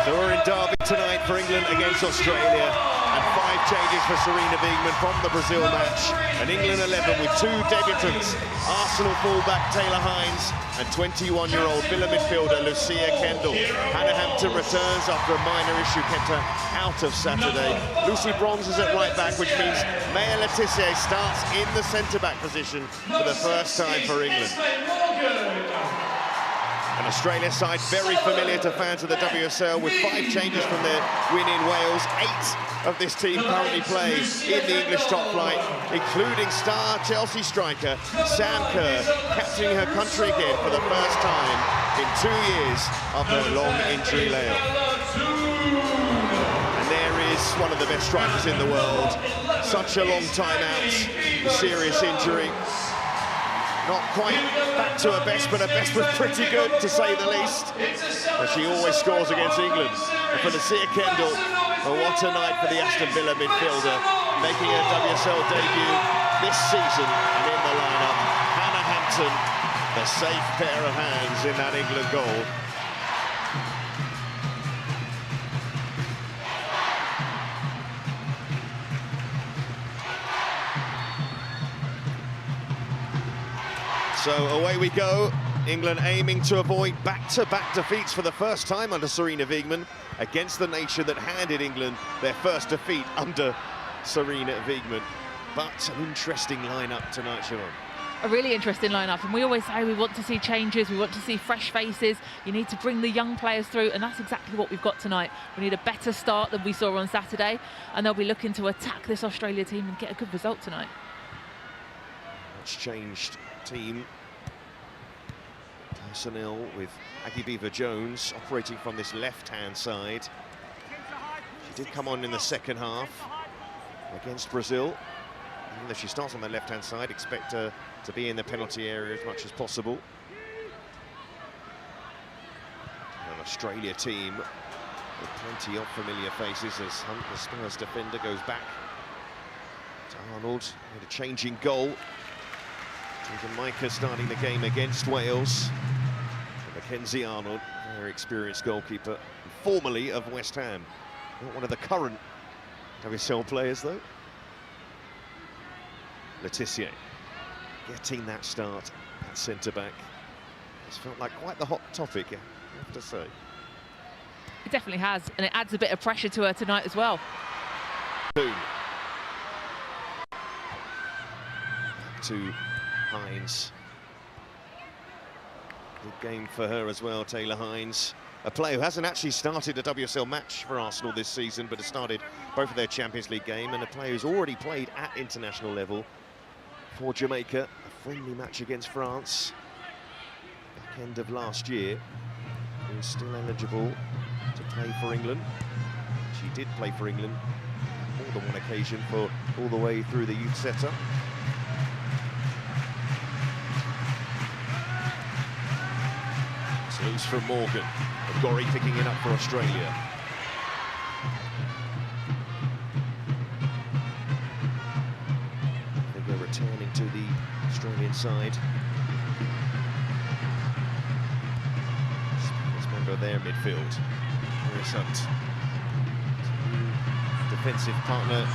So we're in Derby tonight for England against Australia, and 5 changes for Sarina Wiegman from the Brazil match. And England 11 with 2 debutants, Arsenal fullback Taylor Hines and 21-year-old Villa midfielder Lucia Kendall. Hannah Hampton returns after a minor issue kept her out of Saturday. Lucy Bronze is at right back, which means Maya Letitia starts in the centre-back position for the first time for England. An Australia side very familiar to fans of the WSL, with 5 changes from their win in Wales. 8 of this team currently play in the English top flight, including star Chelsea striker Sam Kerr, captaining her country again for the first time in 2 years after a long injury layoff. And there is one of the best strikers in the world. Such a long time out, a serious injury. Not quite back to her best, but her best was pretty good, to say the least. But she always scores against England. And for Lucia Kendall, well, what a night for the Aston Villa midfielder, making her WSL debut this season. And in the lineup, Hannah Hampton, the safe pair of hands in that England goal. So away we go, England aiming to avoid back-to-back defeats for the first time under Sarina Wiegman against the nation that handed England their first defeat under Sarina Wiegman. But an interesting lineup tonight, Siobhan. A really interesting lineup, and we always say we want to see changes, we want to see fresh faces. You need to bring the young players through, and that's exactly what we've got tonight. We need a better start than we saw on Saturday, and they'll be looking to attack this Australia team and get a good result tonight. Much changed team personnel, with Aggie Beaver-Jones operating from this left-hand side. She did come on in the second half against Brazil. Even though she starts on the left-hand side, expect her to be in the penalty area as much as possible. An Australia team with plenty of familiar faces as Hunt, the Spurs defender, goes back to Arnold. Made a changing goal. Jordan Micah starting the game against Wales. And Mackenzie Arnold, very experienced goalkeeper, formerly of West Ham. Not one of the current WSL players, though. Letitia getting that start at centre-back. It's felt like quite the hot topic, I have to say. It definitely has, and it adds a bit of pressure to her tonight as well. Back to Hines. Good game for her as well, Taylor Hines. A player who hasn't actually started a WSL match for Arsenal this season, but has started both of their Champions League game, and a player who's already played at international level for Jamaica. A friendly match against France back end of last year. Who's still eligible to play for England. She did play for England on more than one occasion for all the way through the youth setup. It's loose from Morgan. Gorry picking it up for Australia. They're returning to the Australian side. Spurs member of their midfield. Chris Hunt. Defensive partner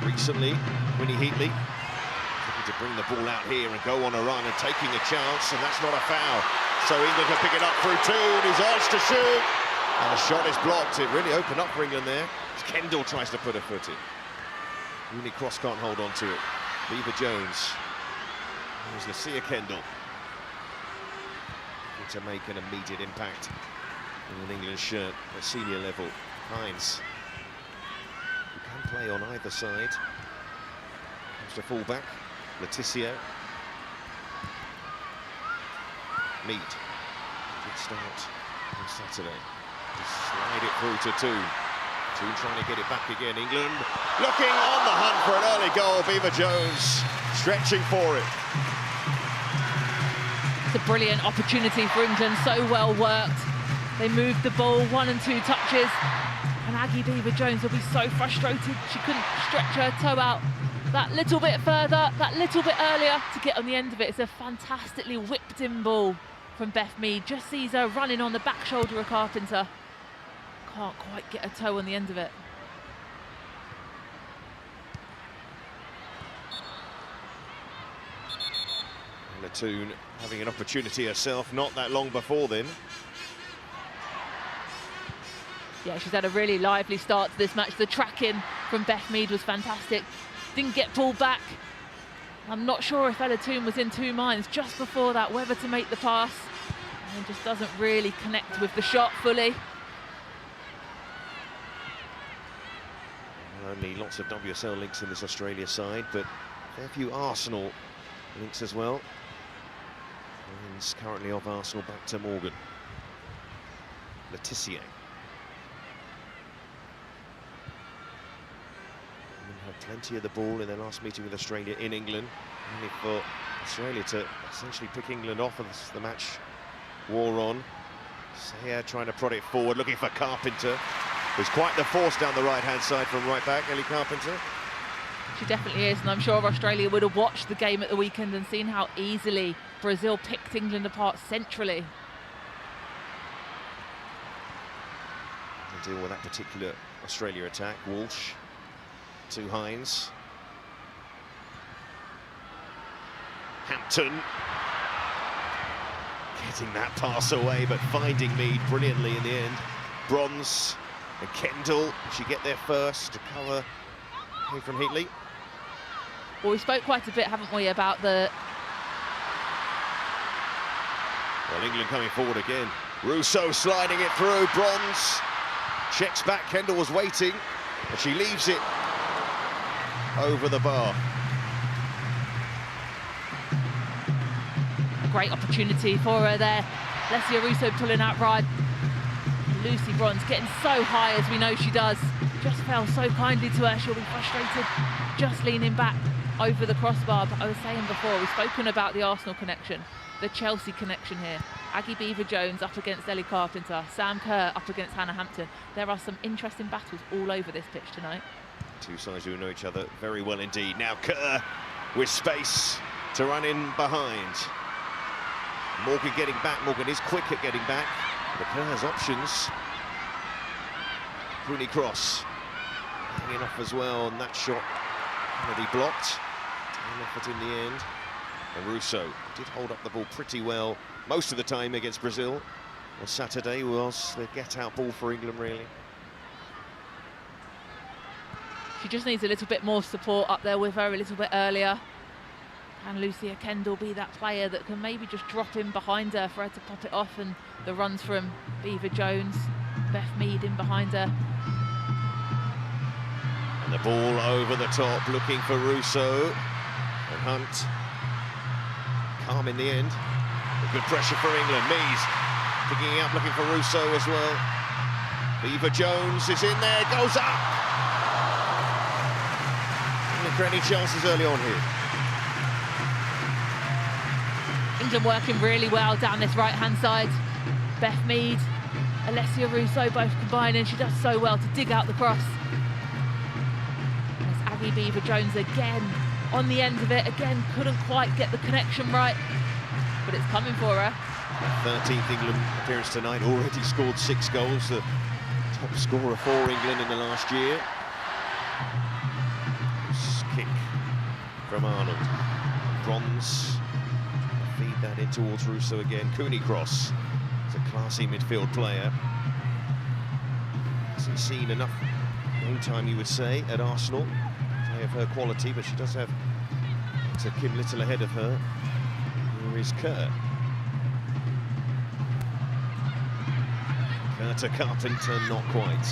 recently, Winnie Heatley. Looking to bring the ball out here and go on a run and taking a chance, and that's not a foul. So England can pick it up through Toon, who's urged to shoot. And the shot is blocked. It really opened up for England there. As Kendall tries to put a foot in. Rooney Cross can't hold on to it. Beaver-Jones. There's Lucia Kendall. Looking to make an immediate impact in an England shirt at senior level. Hines, who can play on either side. Comes to fullback. Letitia. Mead. Good start on Saturday. Slide it through to Toon. Toon trying to get it back again. England looking on the hunt for an early goal. Beaver-Jones stretching for it. It's a brilliant opportunity for England, so well worked. They moved the ball 1 and 2 touches, and Aggie Beaver-Jones will be so frustrated. She couldn't stretch her toe out that little bit further, that little bit earlier to get on the end of it. It's a fantastically whipped in ball from Beth Mead. Just sees her running on the back shoulder of Carpenter. can't quite get a toe on the end of it. Latoon having an opportunity herself not that long before then. Yeah, she's had a really lively start to this match. The tracking from Beth Mead was fantastic. Didn't get pulled back. I'm not sure if Latoon was in two minds just before that, whether to make the pass. And just doesn't really connect with the shot fully. Only lots of WSL links in this Australia side, but a fair few Arsenal links as well. He's currently off Arsenal, back to Morgan. Letitia. Had plenty of the ball in their last meeting with Australia in England, only for Australia to essentially pick England off as the match wore on. Sayer trying to prod it forward, looking for Carpenter, who's quite the force down the right-hand side from right back, Ellie Carpenter. She definitely is, and I'm sure Australia would have watched the game at the weekend and seen how easily Brazil picked England apart centrally. To deal with that particular Australia attack, Walsh to Hines. Hampton getting that pass away, but finding Mead brilliantly in the end. Bronze and Kendall, she get there first to cover from Heatley. Well, we spoke quite a bit, haven't we, about the... Well, England coming forward again. Russo sliding it through, Bronze checks back, Kendall was waiting, but she leaves it over the bar. A great opportunity for her there. Lesia Russo pulling out right. Lucy Bronze getting so high, as we know she does. Just fell so kindly to her. She'll be frustrated just leaning back over the crossbar. But I was saying before, we've spoken about the Arsenal connection, the Chelsea connection here. Aggie Beaver-Jones up against Ellie Carpenter, Sam Kerr up against Hannah Hampton. There are some interesting battles all over this pitch tonight. Two sides who know each other very well indeed. Now Kerr with space to run in behind. Morgan getting back. Morgan is quick at getting back, but Kerr has options. Rooney cross hanging off as well, and that shot Kennedy blocked. An effort in the end. And Russo did hold up the ball pretty well most of the time against Brazil. On Saturday was the get-out ball for England, really. She just needs a little bit more support up there with her a little bit earlier. Can Lucia Kendall be that player that can maybe just drop in behind her for her to pop it off, and the runs from Beaver-Jones, Beth Mead in behind her. And the ball over the top, looking for Russo. And Hunt, calm in the end. But good pressure for England. Mees picking it up, looking for Russo as well. Beaver-Jones is in there, goes up. Any chances early on here? England working really well down this right-hand side. Beth Mead, Alessia Russo both combining. She does so well to dig out the cross. There's Aggie Beaver-Jones again on the end of it. Again, couldn't quite get the connection right, but it's coming for her. 13th England appearance tonight, already scored 6 goals, the top scorer for England in the last year. Kick from Arnold. Bronze. Feed that in towards Russo again. Cooney cross. It's a classy midfield player. Hasn't seen enough game time, you would say, at Arsenal. Play of her quality, but she does have Kim Little ahead of her. Here is Kerr. Kerr to Carpenter, not quite.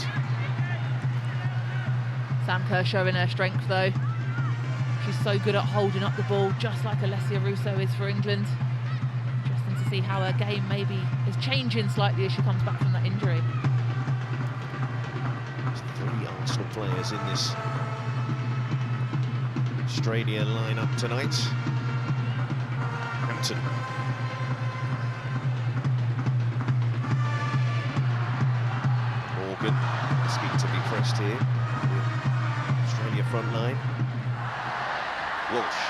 Sam Kerr showing her strength though. She's so good at holding up the ball, just like Alessia Russo is for England. Interesting to see how her game maybe is changing slightly as she comes back from that injury. There's 3 Arsenal players in this Australia lineup tonight. Hampton. Morgan asking to be pressed here. Australia front line. Walsh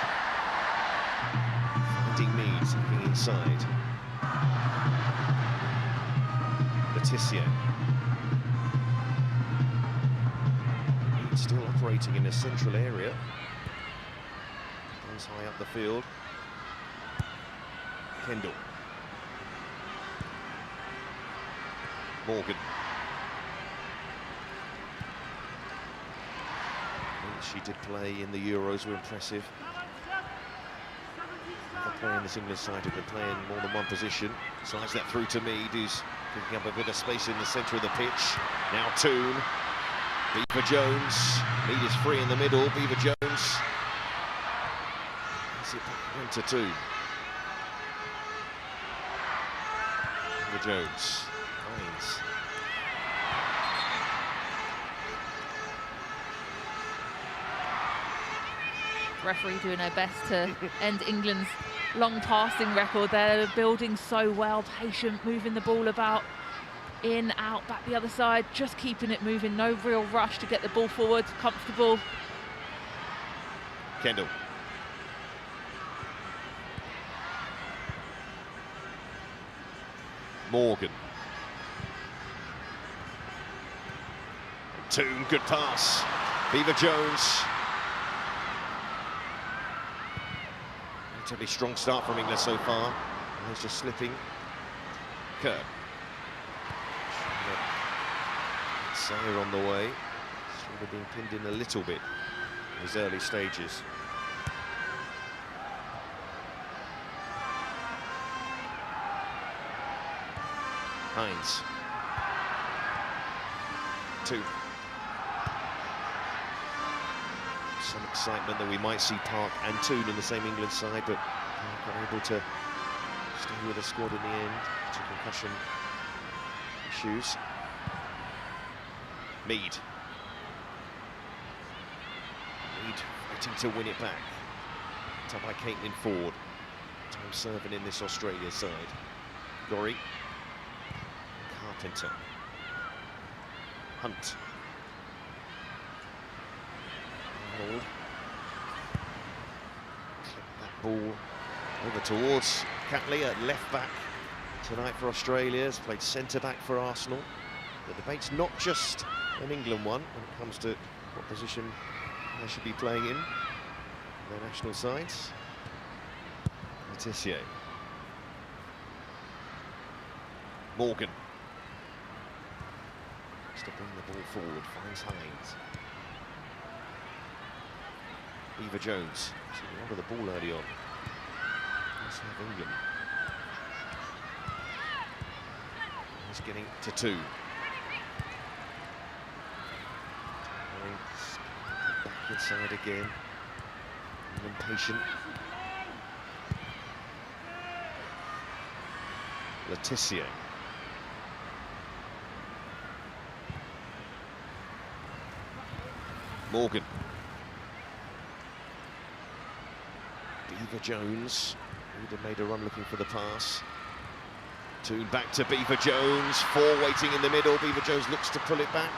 finding Mead, looking inside. Letitia. England still operating in a central area. Runs high up the field. Kendall. Morgan. She did play in the Euros, were impressive. The player in this England side who been playing more than one position. Slides that through to Mead, who's picking up a bit of space in the centre of the pitch. Now Toon. Beaver Jones. Mead is free in the middle. Beaver Jones. Went to Toon. Beaver Jones. Hines. Referee doing her best to end England's long passing record. They're building so well, patient, moving the ball about, in, out, back the other side, just keeping it moving, no real rush to get the ball forward, comfortable. Kendall. Morgan. Toon, good pass. Beaver Jones. Relatively strong start from England so far. He's just slipping. Kerr. Sayer on the way. Sort of being pinned in a little bit in his early stages. Hines. Two. Some excitement that we might see Park and Toon in the same England side, but Park unable to stay with the squad in the end due to concussion issues. Mead. Mead fighting to win it back. Up by Caitlin Ford. Time serving in this Australia side. Gorry. Carpenter. Hunt. Arnold. Clip that ball over towards Catley at left back tonight for Australia. Has played centre back for Arsenal. The debate's not just an England one when it comes to what position they should be playing in their national sides. Letitia. Morgan. To bring the ball forward, finds Hines. Beaver Jones, taking onto the ball early on. Let's have England. He's getting to two. Back inside again. England patient. Letitia. Morgan. Beaver Jones, who'd have made a run looking for the pass. Toon back to Beaver Jones, four waiting in the middle. Beaver Jones looks to pull it back.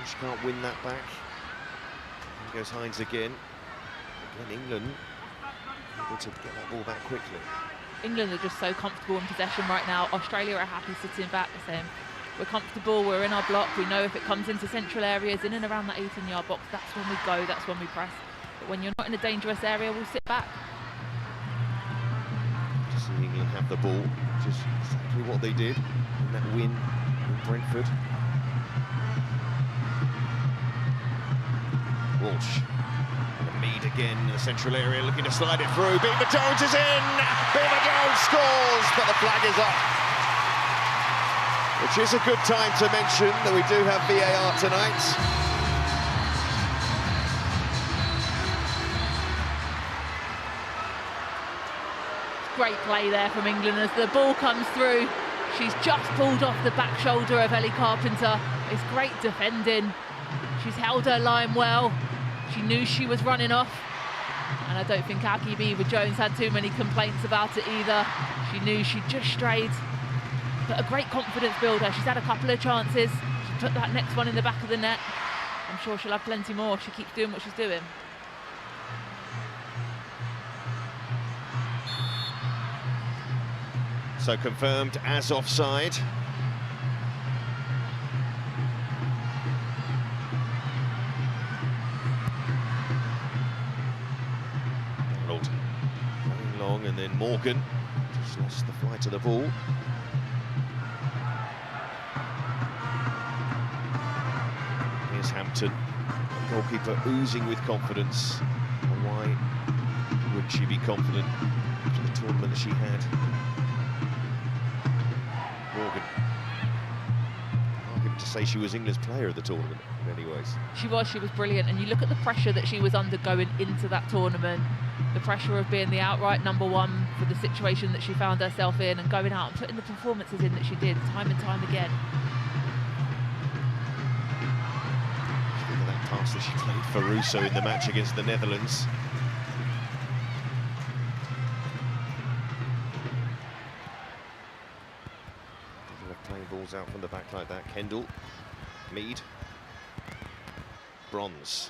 She can't win that back. Here goes Hines again. Again, England able to get that ball back quickly. England are just so comfortable in possession right now. Australia are happy sitting back the same. We're comfortable, we're in our block, we know if it comes into central areas, in and around that 18-yard box, that's when we go, that's when we press. But when you're not in a dangerous area, we'll sit back. Just see England have the ball, which is exactly what they did in that win in Brentford. Walsh. And Mead again in the central area, looking to slide it through. Beaver Jones is in! Beaver Jones scores, but the flag is up. Which is a good time to mention that we do have VAR tonight. Great play there from England as the ball comes through. She's just pulled off the back shoulder of Ellie Carpenter. It's great defending. She's held her line well. She knew she was running off. And I don't think Aggie Beaver Jones had too many complaints about it either. She knew she just strayed. But a great confidence builder. She's had a couple of chances. She took that next one in the back of the net. I'm sure she'll have plenty more if she keeps doing what she's doing. So confirmed as offside. long, and then Morgan just lost the flight of the ball. Here's Hampton, the goalkeeper oozing with confidence. And why would she be confident after the tournament that she had? Morgan. Argument to say she was England's player of the tournament in many ways. She was brilliant, and you look at the pressure that she was under going into that tournament, the pressure of being the outright -- for the situation that she found herself in, and going out and putting the performances in that she did time and time again. Look at that pass that she played for Russo in the match against the Netherlands. Playing balls out from the back like that. Kendall, Mead, Bronze.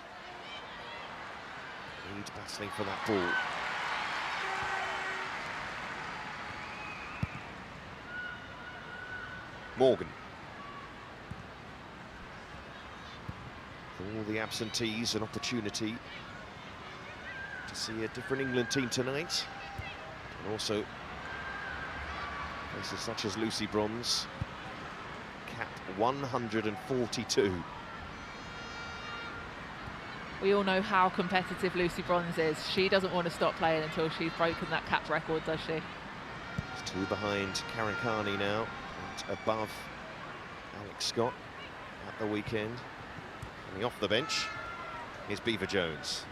Mead battling for that ball. Morgan. For all the absentees, an opportunity to see a different England team tonight. And also faces such as Lucy Bronze, capped 142. We all know how competitive Lucy Bronze is. She doesn't want to stop playing until she's broken that cap record, does she? It's 2 behind Karen Carney now, and above Alex Scott at the weekend. Coming off the bench is Beaver Jones.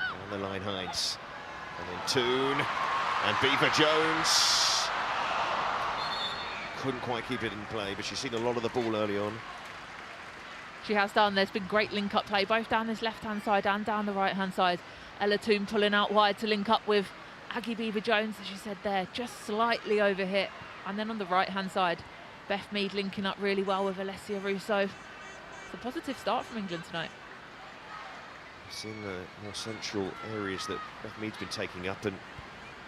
On the line, Hines. And then Toon. And Beaver Jones couldn't quite keep it in play, but she's seen a lot of the ball early on. She has done. There's been great link-up play, both down this left-hand side and down the right-hand side. Ella Toon pulling out wide to link up with Aggie Beaver Jones, as you said there, just slightly overhit. And then on the right-hand side, Beth Mead linking up really well with Alessia Russo. It's a positive start from England tonight. It's in the more central areas that Beth Mead's been taking up, and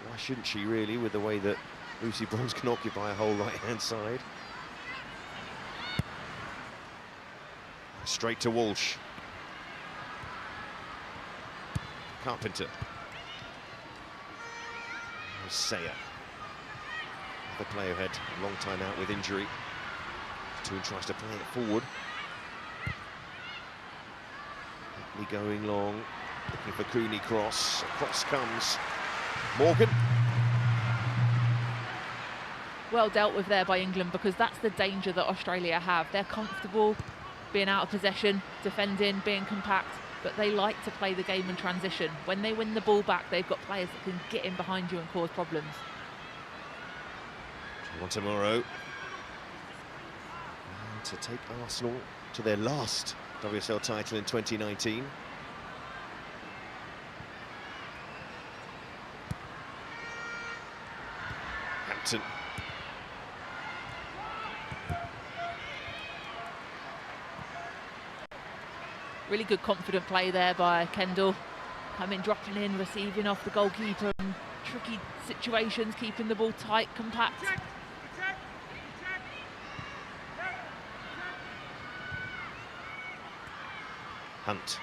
why shouldn't she really, with the way that Lucy Bronze can occupy a whole right-hand side. Straight to Walsh. Carpenter. Sayer. The player had a long time out with injury. Toon tries to play it forward. Lee going long, looking for Cooney cross. Across comes Morgan. Well dealt with there by England, because that's the danger that Australia have. They're comfortable being out of possession, defending, being compact, but they like to play the game in transition. When they win the ball back, they've got players that can get in behind you and cause problems. Tomorrow to take Arsenal to their last WSL title in 2019. Hampton. Really good confident play there by Kendall. Coming, dropping in, receiving off the goalkeeper in tricky situations, keeping the ball tight, compact. Hunt.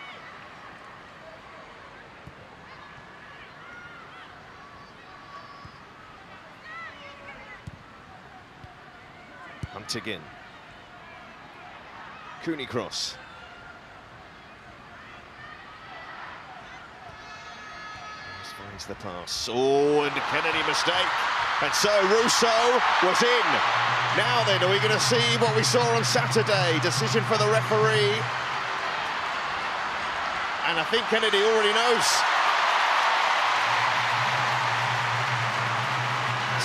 Hunt again. Cooney cross. Finds the pass. Oh, and Kennedy mistake. And so Russo was in. Now then, are we going to see what we saw on Saturday? Decision for the referee. And I think Kennedy already knows.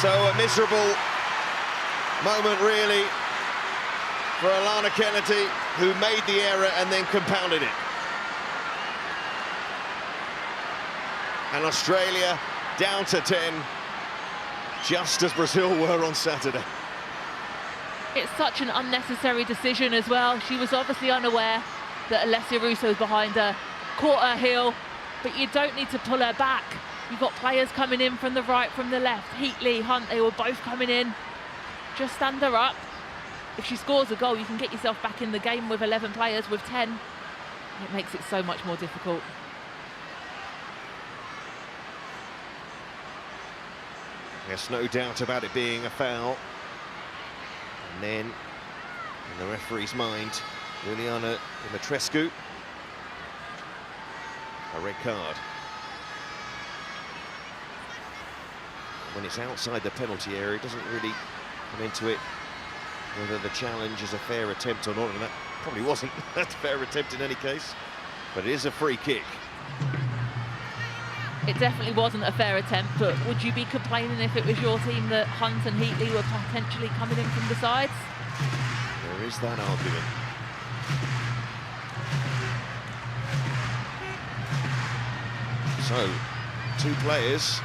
So a miserable moment, really, for Alana Kennedy, who made the error and then compounded it. And Australia down to 10, just as Brazil were on Saturday. It's such an unnecessary decision as well. She was obviously unaware that Alessia Russo was behind her, caught her heel, but you don't need to pull her back. You've got players coming in from the right, from the left. Heatley, Hunt, they were both coming in. Just stand her up. If she scores a goal, you can get yourself back in the game with 11 players, with 10. It makes it so much more difficult. There's no doubt about it being a foul. And then, in the referee's mind, Juliana Dimitrescu, a red card. When it's outside the penalty area, it doesn't really come into it whether the challenge is a fair attempt or not, and that probably wasn't a fair attempt in any case, but it is a free kick. It definitely wasn't a fair attempt, but would you be complaining if it was your team that Hunt and Heatley were potentially coming in from the sides? There is that argument. So, two players.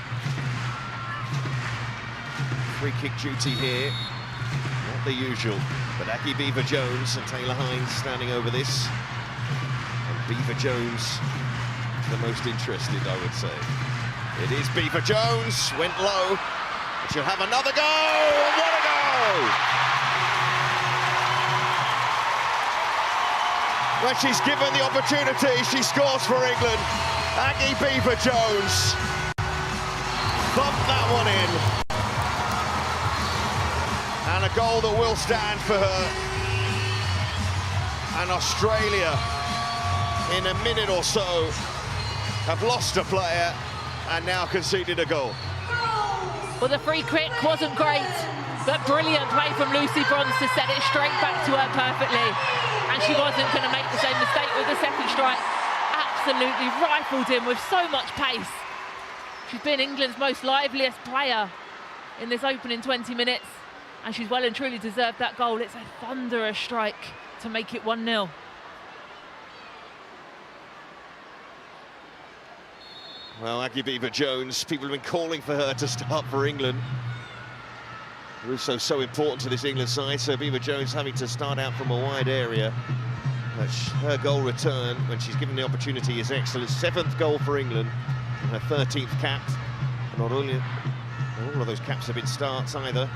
Free kick duty here. Not the usual, but Aggie Beever-Jones and Taylor Hines standing over this. And Beever-Jones the most interested, I would say. It is Beever-Jones, went low, but she'll have another go, and what a goal! When she's given the opportunity, she scores for England. Aggie Beever-Jones bumped that one in. And a goal that will stand for her. And Australia, in a minute or so, have lost a player and now conceded a goal. Well, the free kick wasn't great, but brilliant play from Lucy Bronze to set it straight back to her perfectly. And she wasn't going to make the same mistake with the second strike. Absolutely rifled in with so much pace. She's been England's most liveliest player in this opening 20 minutes, and she's well and truly deserved that goal. It's a thunderous strike to make it 1-0. Well, Aggie Beever-Jones, people have been calling for her to start for England. Russo's so important to this England side, so Beever-Jones having to start out from a wide area. But her goal return, when she's given the opportunity, is excellent. 7th goal for England, and her 13th cap. And not only all of those caps have been starts either.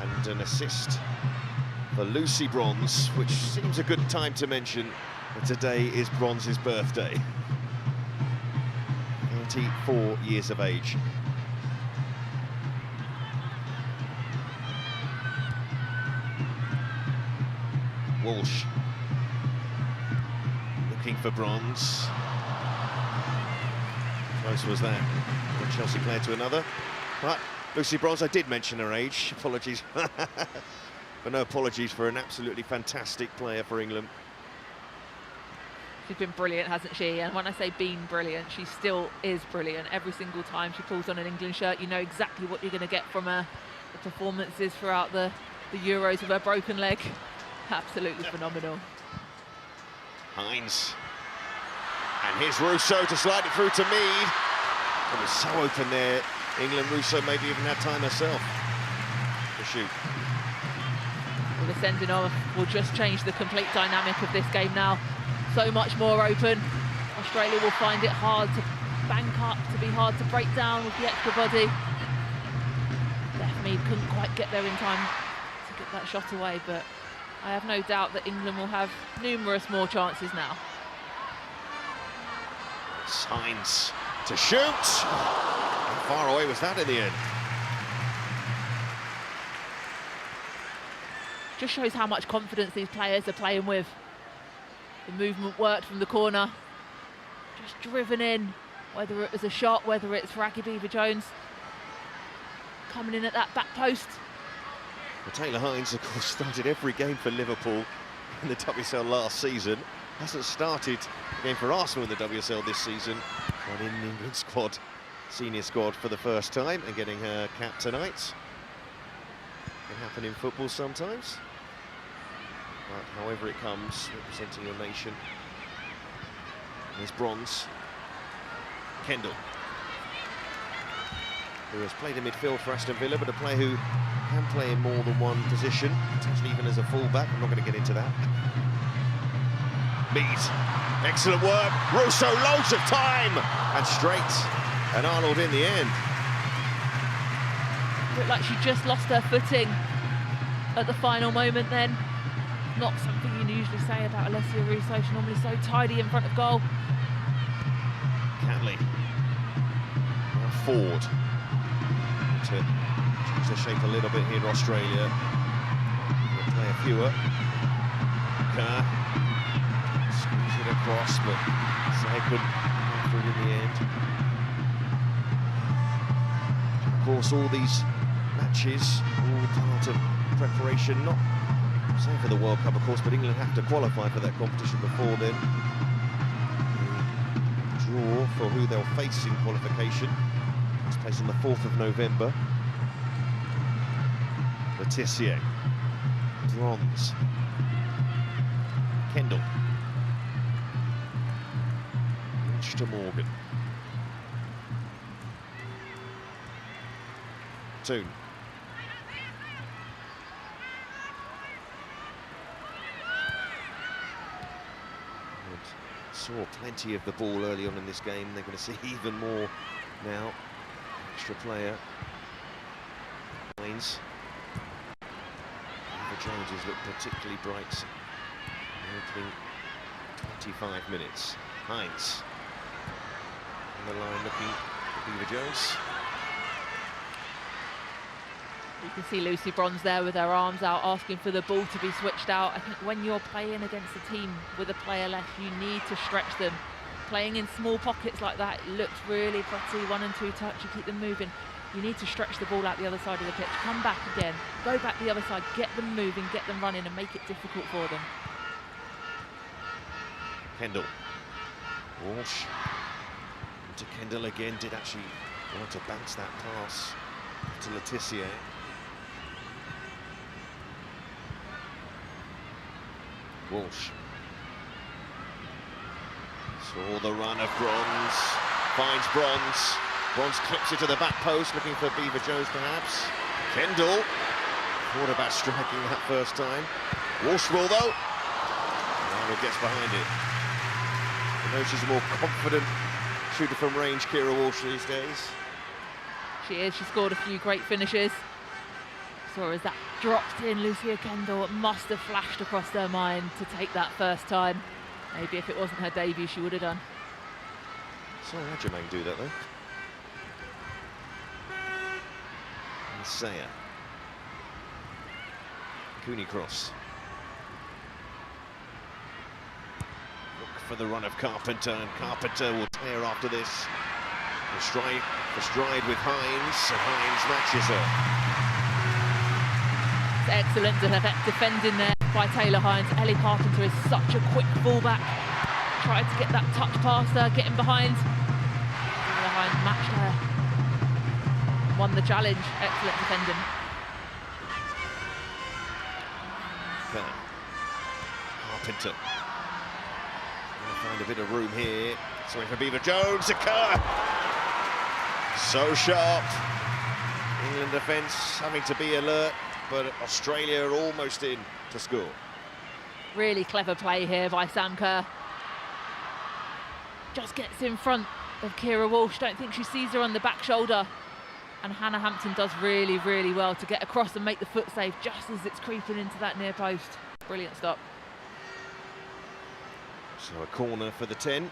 And an assist for Lucy Bronze, which seems a good time to mention that today is Bronze's birthday. 24 years of age. Walsh looking for Bronze. Close was that. One Chelsea player to another. But Lucy Bronze, I did mention her age. Apologies. But no apologies for an absolutely fantastic player for England. She's been brilliant, hasn't she? And when I say been brilliant, she still is brilliant. Every single time she pulls on an England shirt, you know exactly what you're going to get from her. The performances throughout the Euros with her broken leg. Absolutely phenomenal. Hines. And here's Russo to slide it through to Mead. It was so open there. England, Russo maybe even had time herself to shoot. Well, the sending off will just change the complete dynamic of this game now. So much more open. Australia will find it hard to bank up, to be hard to break down with the extra body. Beth Mead couldn't quite get there in time to get that shot away, but I have no doubt that England will have numerous more chances now. Hines to shoot. How far away was that in the end? Just shows how much confidence these players are playing with. The movement worked from the corner, just driven in, whether it was a shot, whether it's for Aggie Beever-Jones coming in at that back post. Well, Taylor Hines, of course, started every game for Liverpool in the WSL last season. Hasn't started a game for Arsenal in the WSL this season, but in the England squad, senior squad for the first time, and getting her cap tonight. Can happen in football sometimes. But however it comes, representing your nation. Here's Bronze. Kendall, who has played in midfield for Aston Villa, but a player who can play in more than one position, potentially even as a full-back. I'm not going to get into that. Mead, excellent work. Russo, loads of time, and straight. And Arnold in the end. Looked like she just lost her footing at the final moment then. Not something you usually say about Alessia Russo. She's normally so tidy in front of goal. Catley. Now Ford. to change their shape a little bit here in Australia. They'll play a fewer. Kerr squeeze it across, but Zaire couldn't go through in the end. Of course, all these matches, all part of preparation, not same for the World Cup, of course, but England have to qualify for that competition before then. The draw for who they'll face in qualification takes place on the 4th of November. Letitia, bronze. Kendall. Lynch to Morgan. Toon. Saw plenty of the ball early on in this game. They're going to see even more now. Extra player. Hines. The Joneses look particularly bright. Opening 25 minutes. Hines. On the line looking for Beaver Jones. You can see Lucy Bronze there with her arms out, asking for the ball to be switched out. I think when you're playing against a team with a player left, you need to stretch them. Playing in small pockets like that, it looks really pretty, 1 and 2 touch, you keep them moving. You need to stretch the ball out the other side of the pitch. Come back again, go back the other side, get them moving, get them running, and make it difficult for them. Kendall. Walsh. To Kendall again, did actually want to bounce that pass to Letitia. Walsh. Saw the run of Bronze, finds Bronze. Bronze clips it to the back post, looking for Beaver Jones perhaps. Kendall, thought about striking that first time. Walsh will though. Arnold gets behind it. I know she's a more confident shooter from range, Kira Walsh, these days. She is, she scored a few great finishes. Saw as that dropped in, Lucia Kendall must have flashed across her mind to take that first time. Maybe if it wasn't her debut, she would have done. Sorry, how'd Jermaine do that though? And Sayer. Cooney cross. Look for the run of Carpenter, and Carpenter will tear after this. For stride with Hines, and Hines matches her. Excellent defending there by Taylor Hines. Ellie Carpenter is such a quick fullback. Tried to get that touch past her, getting behind. Taylor Hines matched her. Won the challenge. Excellent defending. Carpenter. Gonna find a bit of room here. Sorry for Beaver Jones. A Kerr. So sharp. England defence having to be alert, but Australia are almost in to score. Really clever play here by Sam Kerr. Just gets in front of Kira Walsh. Don't think she sees her on the back shoulder. And Hannah Hampton does really, really well to get across and make the foot save just as it's creeping into that near post. Brilliant stop. So a corner for the 10.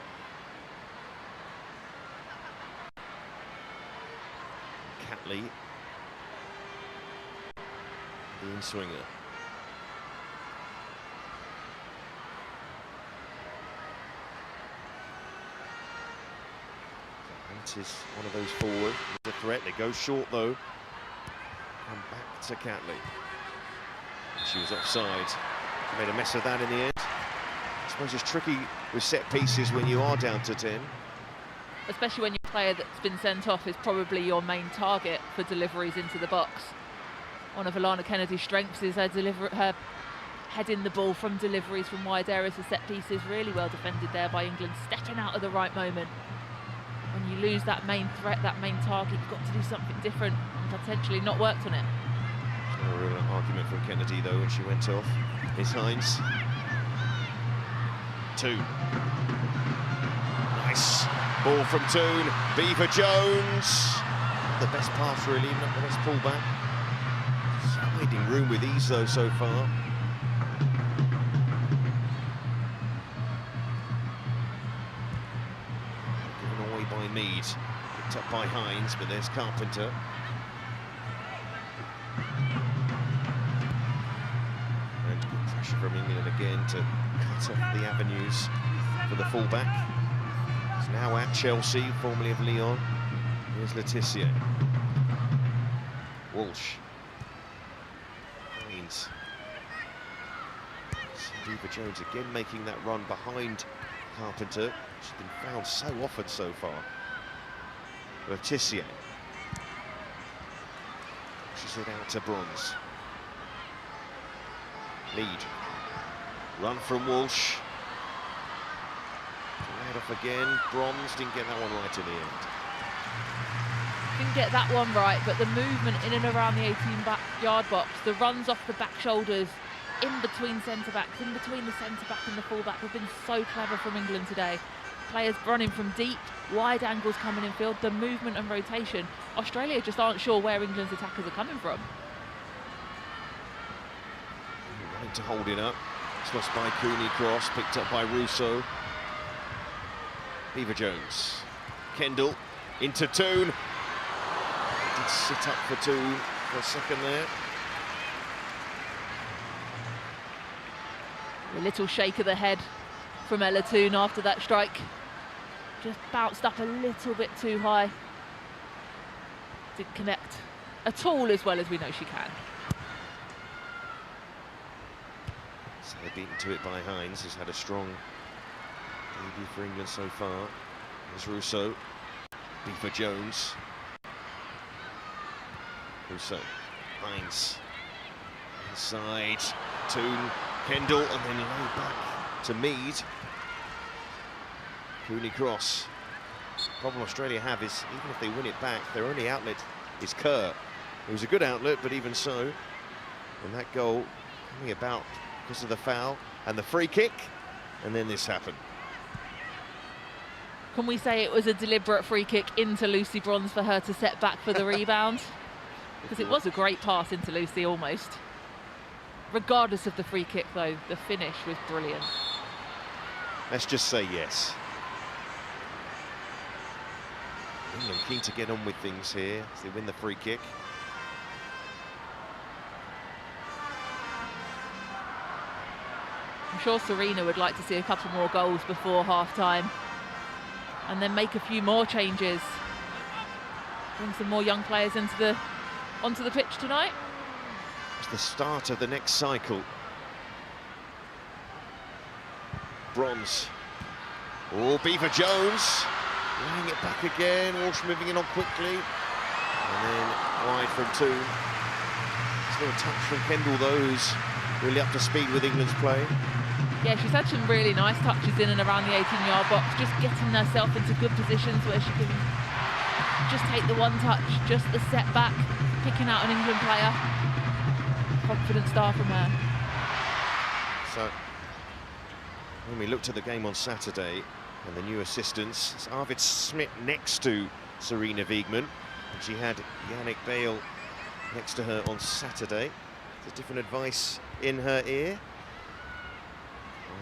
Catley. The in-swinger. Ant is one of those forward. The threat. They go short though. And back to Catley. She was offside. Made a mess of that in the end. I suppose it's tricky with set pieces when you are down to 10. Especially when your player that's been sent off is probably your main target for deliveries into the box. One of Alana Kennedy's strengths is her heading the ball from deliveries from wide areas for set pieces. Really well defended there by England, stepping out at the right moment. When you lose that main threat, that main target, you've got to do something different and potentially not worked on it. No real argument from Kennedy though when she went off. Here's Hines. 2. Nice ball from Toon. Beaver Jones. The best pass really, not the best pullback. Finding room with ease though so far. Given away by Mead. Picked up by Hines, but there's Carpenter. Pressure from England again to cut off the avenues for the fullback. He's now at Chelsea, formerly of Lyon. Here's Letitia. Walsh. Hines. Diva Jones again making that run behind Carpenter. She's been found so often so far. Letitia. She's it out to Bronze. Lead. Run from Walsh. Right off again. Bronze didn't get that one right in the end. Didn't get that one right, but the movement in and around the 18-yard box, the runs off the back shoulders, in between centre-backs, in between the centre-back and the full-back have been so clever from England today. Players running from deep, wide angles coming in field, the movement and rotation. Australia just aren't sure where England's attackers are coming from. Running to hold it up. It's lost by Cooney Cross, picked up by Russo. Beaver Jones. Kendall into Toon. Did sit up for Toon for a second there. A little shake of the head from Ella Toon after that strike. Just bounced up a little bit too high. Didn't connect at all as well as we know she can. So they're beaten to it by Hines, who's had a strong debut for England so far. There's Russo. Beaver Jones. Russo. Hines. Inside. Toon. Kendall, and then low back to Mead. Cooney Cross. The problem Australia have is, even if they win it back, their only outlet is Kerr. It was a good outlet, but even so, and that goal coming about because of the foul and the free kick, and then this happened. Can we say it was a deliberate free kick into Lucy Bronze for her to set back for the rebound? Because it was a great pass into Lucy, almost. Regardless of the free kick, though, the finish was brilliant. Let's just say yes. England keen to get on with things here as they win the free kick. I'm sure Serena would like to see a couple more goals before half-time and then make a few more changes. Bring some more young players onto the pitch tonight. It's the start of the next cycle. Bronze. Oh, Beaver Jones laying it back again. Walsh moving in on quickly, and then wide from Toon. Still a touch from Kendall, though, who's really up to speed with England's play. Yeah, she's had some really nice touches in and around the 18-yard box, just getting herself into good positions where she can just take the one touch, just the setback, picking out an England player. Confident start from her. So, when we looked at the game on Saturday and the new assistants, it's Arvid Smith next to Serena Wiegman, and she had Yannick Bale next to her on Saturday. There's different advice in her ear.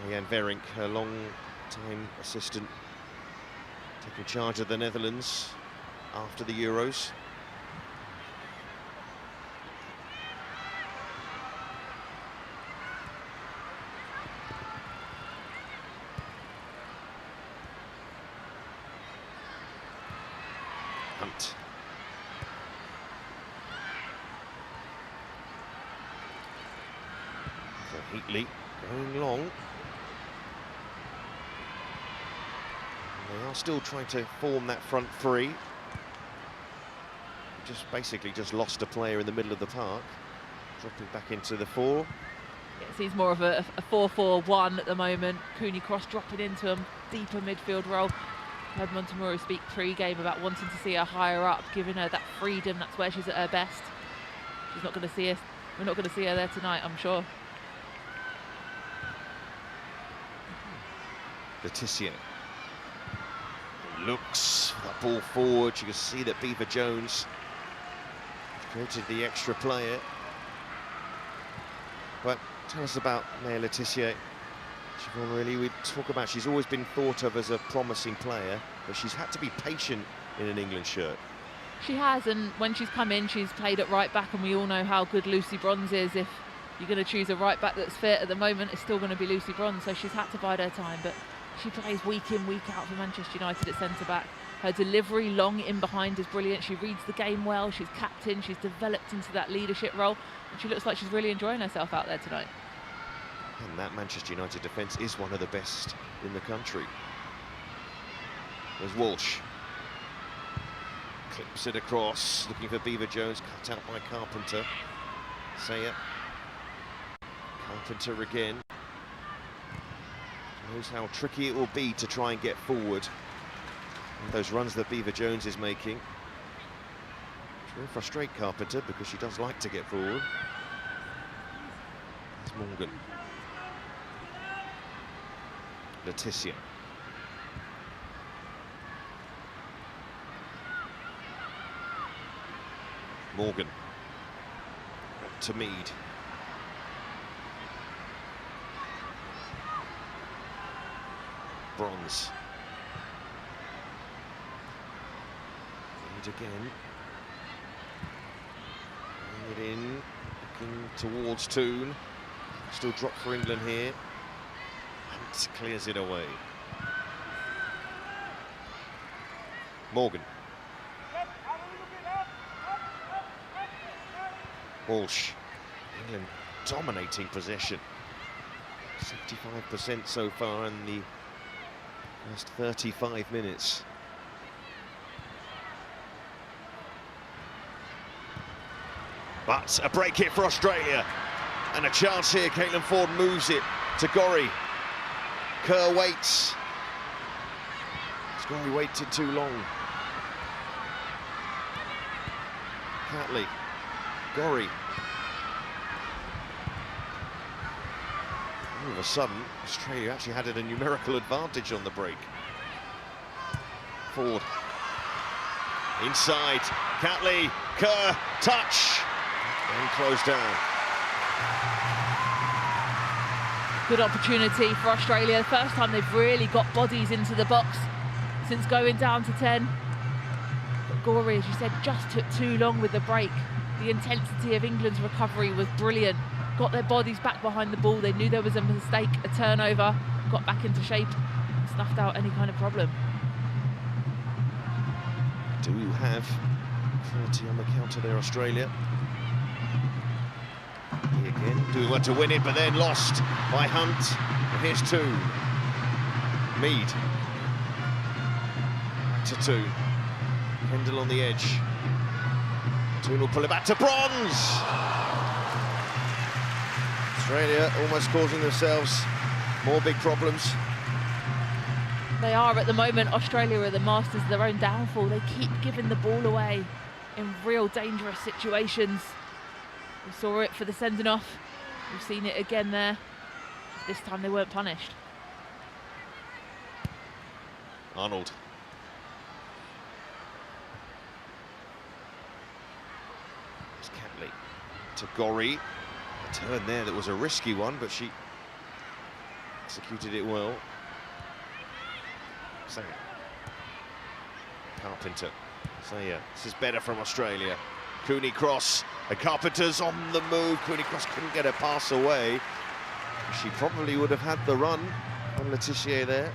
Jan Verink, her long-time assistant, taking charge of the Netherlands after the Euros. Hunt. So Heatley going long. And they are still trying to form that front three. Basically just lost a player in the middle of the park, dropping back into the four. Yeah, it seems more of a 4-4-1 at the moment. Cooney Cross dropping into a deeper midfield role. Heard Montemurro speak pre-game about wanting to see her higher up, giving her that freedom. That's where she's at her best. She's not going to see us. We're not going to see her there tonight, I'm sure. Letitia looks that ball forward. You can see that Beaver Jones created the extra player. But tell us about Nea Letitia. Siobhan, really, we talk about she's always been thought of as a promising player, but she's had to be patient in an England shirt. She has, and when she's come in, she's played at right back, and we all know how good Lucy Bronze is. If you're going to choose a right back that's fit. At the moment, it's still going to be Lucy Bronze, so she's had to bide her time, but she plays week in, week out for Manchester United at centre-back. Her delivery long in behind is brilliant. She reads the game well, she's captain, she's developed into that leadership role, and she looks like she's really enjoying herself out there tonight. And that Manchester United defence is one of the best in the country. There's Walsh. Clips it across, looking for Beaver Jones, cut out by Carpenter. Sayer. Carpenter again. Knows how tricky it will be to try and get forward. And those runs that Beaver Jones is making. Which will frustrate Carpenter because she does like to get forward. It's Morgan. Letitia. Morgan. To Mead. Bronze. Mead again. Bring it in. Looking towards Toon. Still drop for England here. And clears it away. Morgan. Walsh. England dominating possession. 75% so far in the first 35 minutes. But a break hit for Australia. And a chance here. Caitlin Ford moves it to Gorry. Kerr waits. Gorry waited too long. Catley. Gorry. All of a sudden, Australia actually had a numerical advantage on the break. Ford. Inside. Catley. Kerr. Touch. And closed down. Good opportunity for Australia. First time they've really got bodies into the box since going down to 10. But Gorry, as you said, just took too long with the break. The intensity of England's recovery was brilliant. Got their bodies back behind the ball. They knew there was a mistake, a turnover, got back into shape, and snuffed out any kind of problem. Do have quality on the counter there, Australia. He again, do want to win it, but then lost by Hunt. And here's Toon. Mead. Back to Toon. Kendall on the edge. Toon will pull it back to Bronze. Australia almost causing themselves more big problems. They are at the moment. Australia are the masters of their own downfall. They keep giving the ball away in real dangerous situations. We saw it for the sending off. We've seen it again there. This time they weren't punished. Arnold. It's Catley to Gorry. A turn there that was a risky one, but she executed it well. Sayer. Carpenter. Sayer. This is better from Australia. Cooney cross. And Carpenter's on the move. Cooney cross couldn't get a pass away. She probably would have had the run on Letitia there.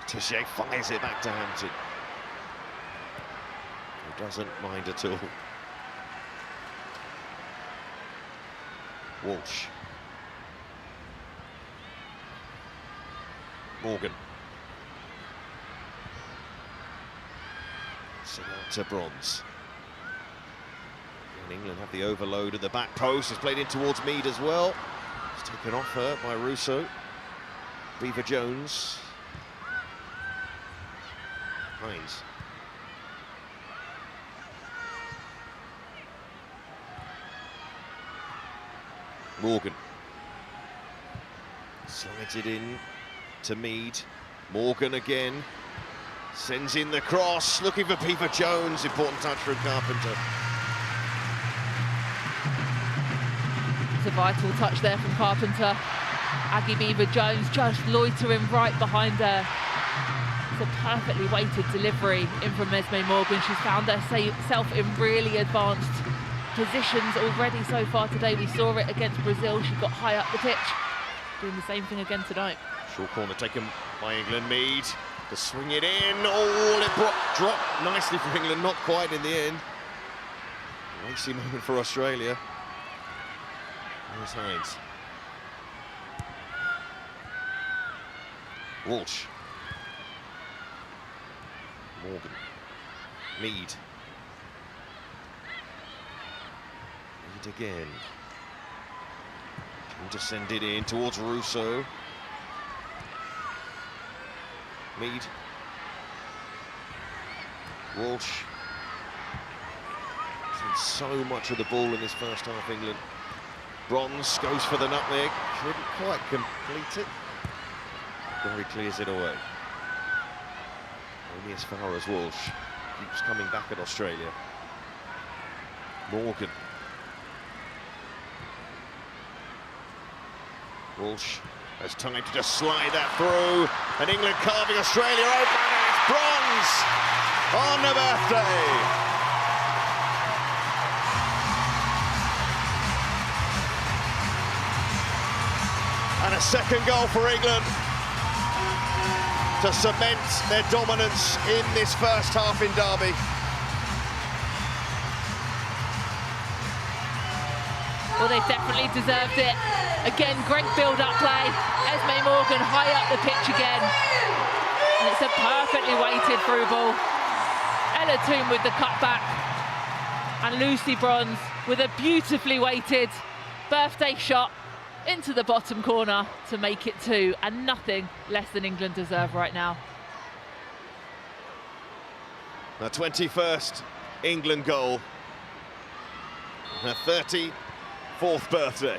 Letitia fires it back to Hampton, who doesn't mind at all. Walsh. Morgan. Sing out to Bronze. And England have the overload at the back post. It's played in towards Mead as well. It's taken off her by Russo. Beaver Jones. Hines. Morgan. Slides it in to Mead. Morgan again. Sends in the cross, looking for Beaver Jones. Important touch from Carpenter. It's a vital touch there from Carpenter. Aggie Beaver Jones just loitering right behind her. It's a perfectly weighted delivery in from Esme Morgan. She's found herself in really advanced positions already so far today. We saw it against Brazil. She got high up the pitch. Doing the same thing again tonight. Short corner taken by England. Mead to swing it in. Oh, it dropped nicely for England. Not quite in the end. Racy moment for Australia. There's Hines. Walsh. Morgan. Mead. Mead again. And to send it in towards Russo. Mead. Walsh. So much of the ball in this first half, England. Bronze goes for the nutmeg. Couldn't quite complete it. Very clears it away. Only as far as Walsh. Keeps coming back at Australia. Morgan. Walsh has time to just slide that through. And England carving Australia open. And it's bronze on the birthday. And a second goal for England to cement their dominance in this first half in Derby. Well, they definitely deserved it. Again, great build-up play. Esme Morgan high up the pitch again. And it's a perfectly weighted through ball. Ella Toone with the cutback. And Lucy Bronze with a beautifully weighted birthday shot into the bottom corner to make it 2, and nothing less than England deserve right now. The 21st England goal. Her 34th birthday.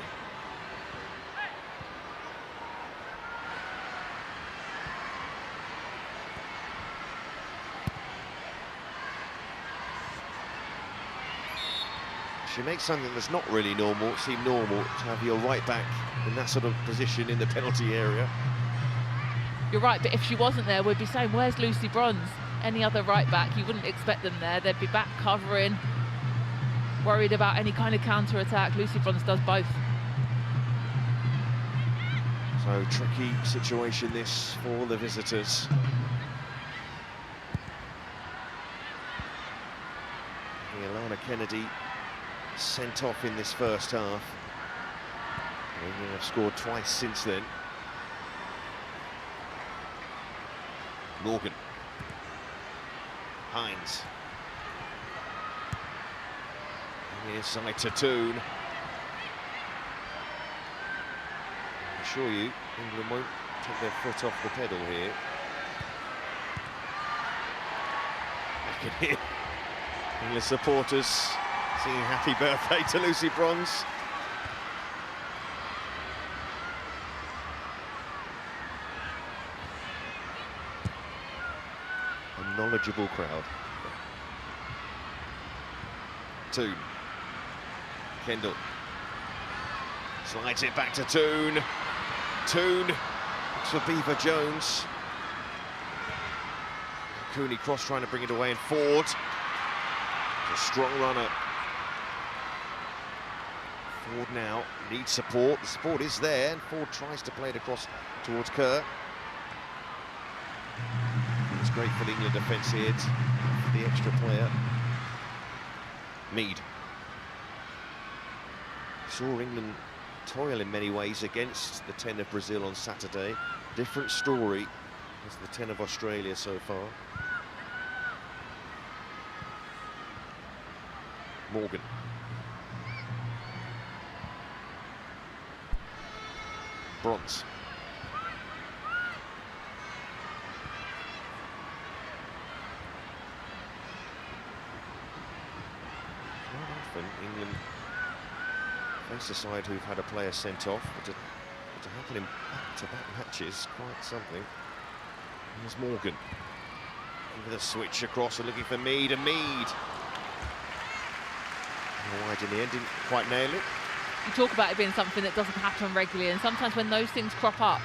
She makes something that's not really normal. It seemed normal to have your right back in that sort of position in the penalty area. You're right, but if she wasn't there, we'd be saying, where's Lucy Bronze? Any other right back, you wouldn't expect them there. They'd be back covering, worried about any kind of counter-attack. Lucy Bronze does both. So, tricky situation this for the visitors. Alana Kennedy sent off in this first half. England have scored twice since then. Morgan. Hines. Inside to Toone. I assure you, England won't take their foot off the pedal here. I can hear England supporters singing happy birthday to Lucy Bronze. A knowledgeable crowd. Toone. Kendall. Slides it back to Toone. Toone looks for Beaver Jones. Cooney cross trying to bring it away, and Ford. A strong runner. Ford now needs support. The support is there, and Ford tries to play it across towards Kerr. It's great for the England defence here, the extra player. Mead. Saw England toil in many ways against the 10 of Brazil on Saturday. Different story as the 10 of Australia so far. Morgan. Bronze. Not often England face a side who've had a player sent off, but to happen in back-to-back matches, quite something. Here's Morgan. With a switch across and looking for Mead, and Mead. Wide in the end, didn't quite nail it. You talk about it being something that doesn't happen regularly, and sometimes when those things crop up,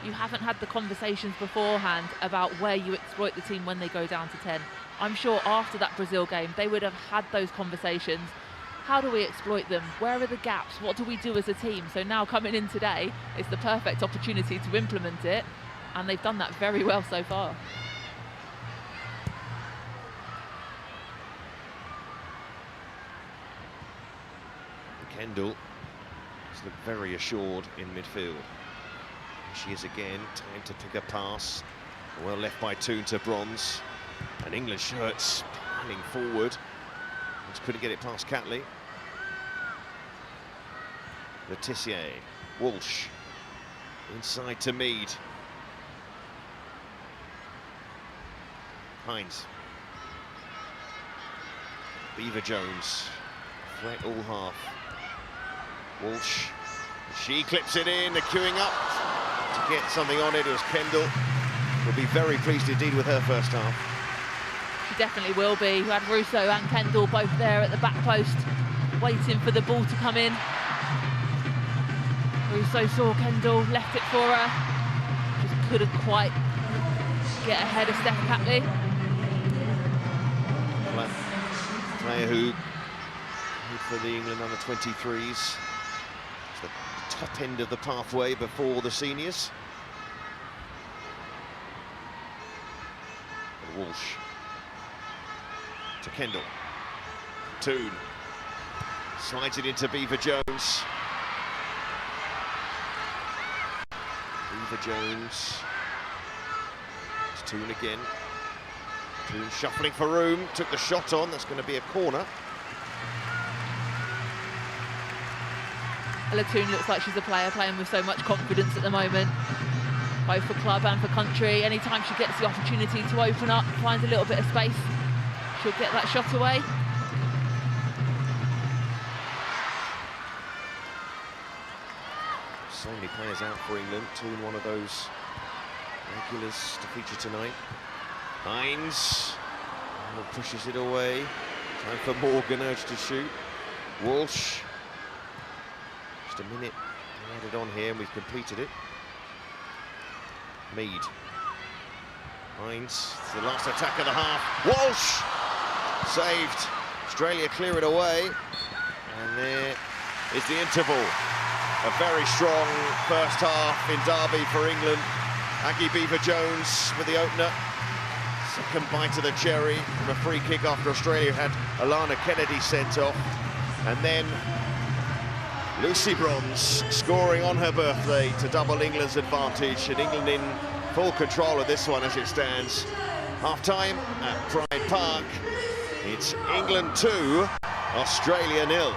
you haven't had the conversations beforehand about where you exploit the team when they go down to 10. I'm sure after that Brazil game, they would have had those conversations. how do we exploit them? Where are the gaps? What do we do as a team? So now coming in today, it's the perfect opportunity to implement it, and they've done that very well so far. Kendall has looked very assured in midfield. She is again, time to pick a pass. Well left by Toon to Bronze. And England shirts piling forward. Just couldn't get it past Catley. Letitia, Walsh, inside to Mead. Hines. Beaver-Jones, threat all half. Walsh, she clips it in, they're queuing up to get something on it. It was Kendall. Will be very pleased indeed with her first half. She definitely will be. You had Russo and Kendall both there at the back post, waiting for the ball to come in. Russo saw Kendall, left it for her. Just couldn't quite get ahead of Steph Catley. Player who played for the England under-23s. It's the top end of the pathway before the seniors. And Walsh to Kendall. Toon slides it into Beaver-Jones. Beaver-Jones. It's Toon again. Toon shuffling for room, took the shot on. That's going to be a corner. Ella Toon looks like she's a player playing with so much confidence at the moment, both for club and for country. Anytime she gets the opportunity to open up, finds a little bit of space, she'll get that shot away. So many players out for England. Toon, one of those regulars to feature tonight. Hines pushes it away. Time for Morgan, urged to shoot. Walsh. Just a minute added on here and we've completed it. Mead. Hines, it's the last attack of the half. Walsh! Saved. Australia clear it away. And there is the interval. A very strong first half in Derby for England. Aggie Beaver-Jones with the opener. Second bite of the cherry from a free kick after Australia had Alana Kennedy sent off. And then Lucy Bronze scoring on her birthday to double England's advantage, and England in full control of this one as it stands. Half-time at Pride Park. It's England 2, Australia 0.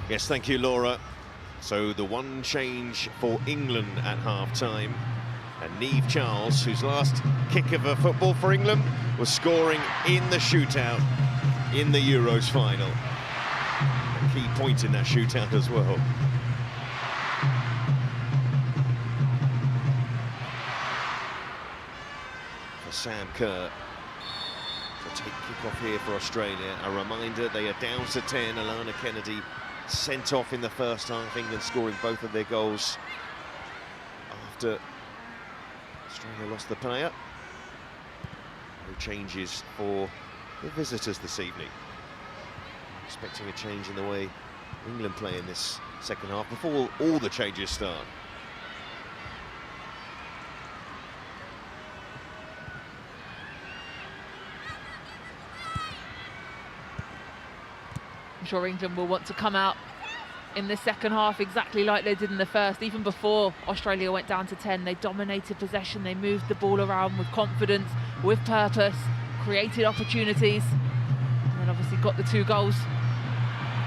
Yes, thank you, Laura. So the one change for England at half-time, and Niamh Charles, whose last kick of a football for England was scoring in the shootout in the Euros final. A key point in that shootout as well. For Sam Kerr to take kick-off here for Australia. A reminder, they are down to 10. Alana Kennedy sent off in the first half, England scoring both of their goals after Australia lost the player. No changes for the visitors this evening. Expecting a change in the way England play in this second half before all the changes start. I'm sure England will want to come out in the second half exactly like they did in the first. Even before Australia went down to 10, they dominated possession, they moved the ball around with confidence, with purpose, created opportunities, and then obviously got the 2 goals.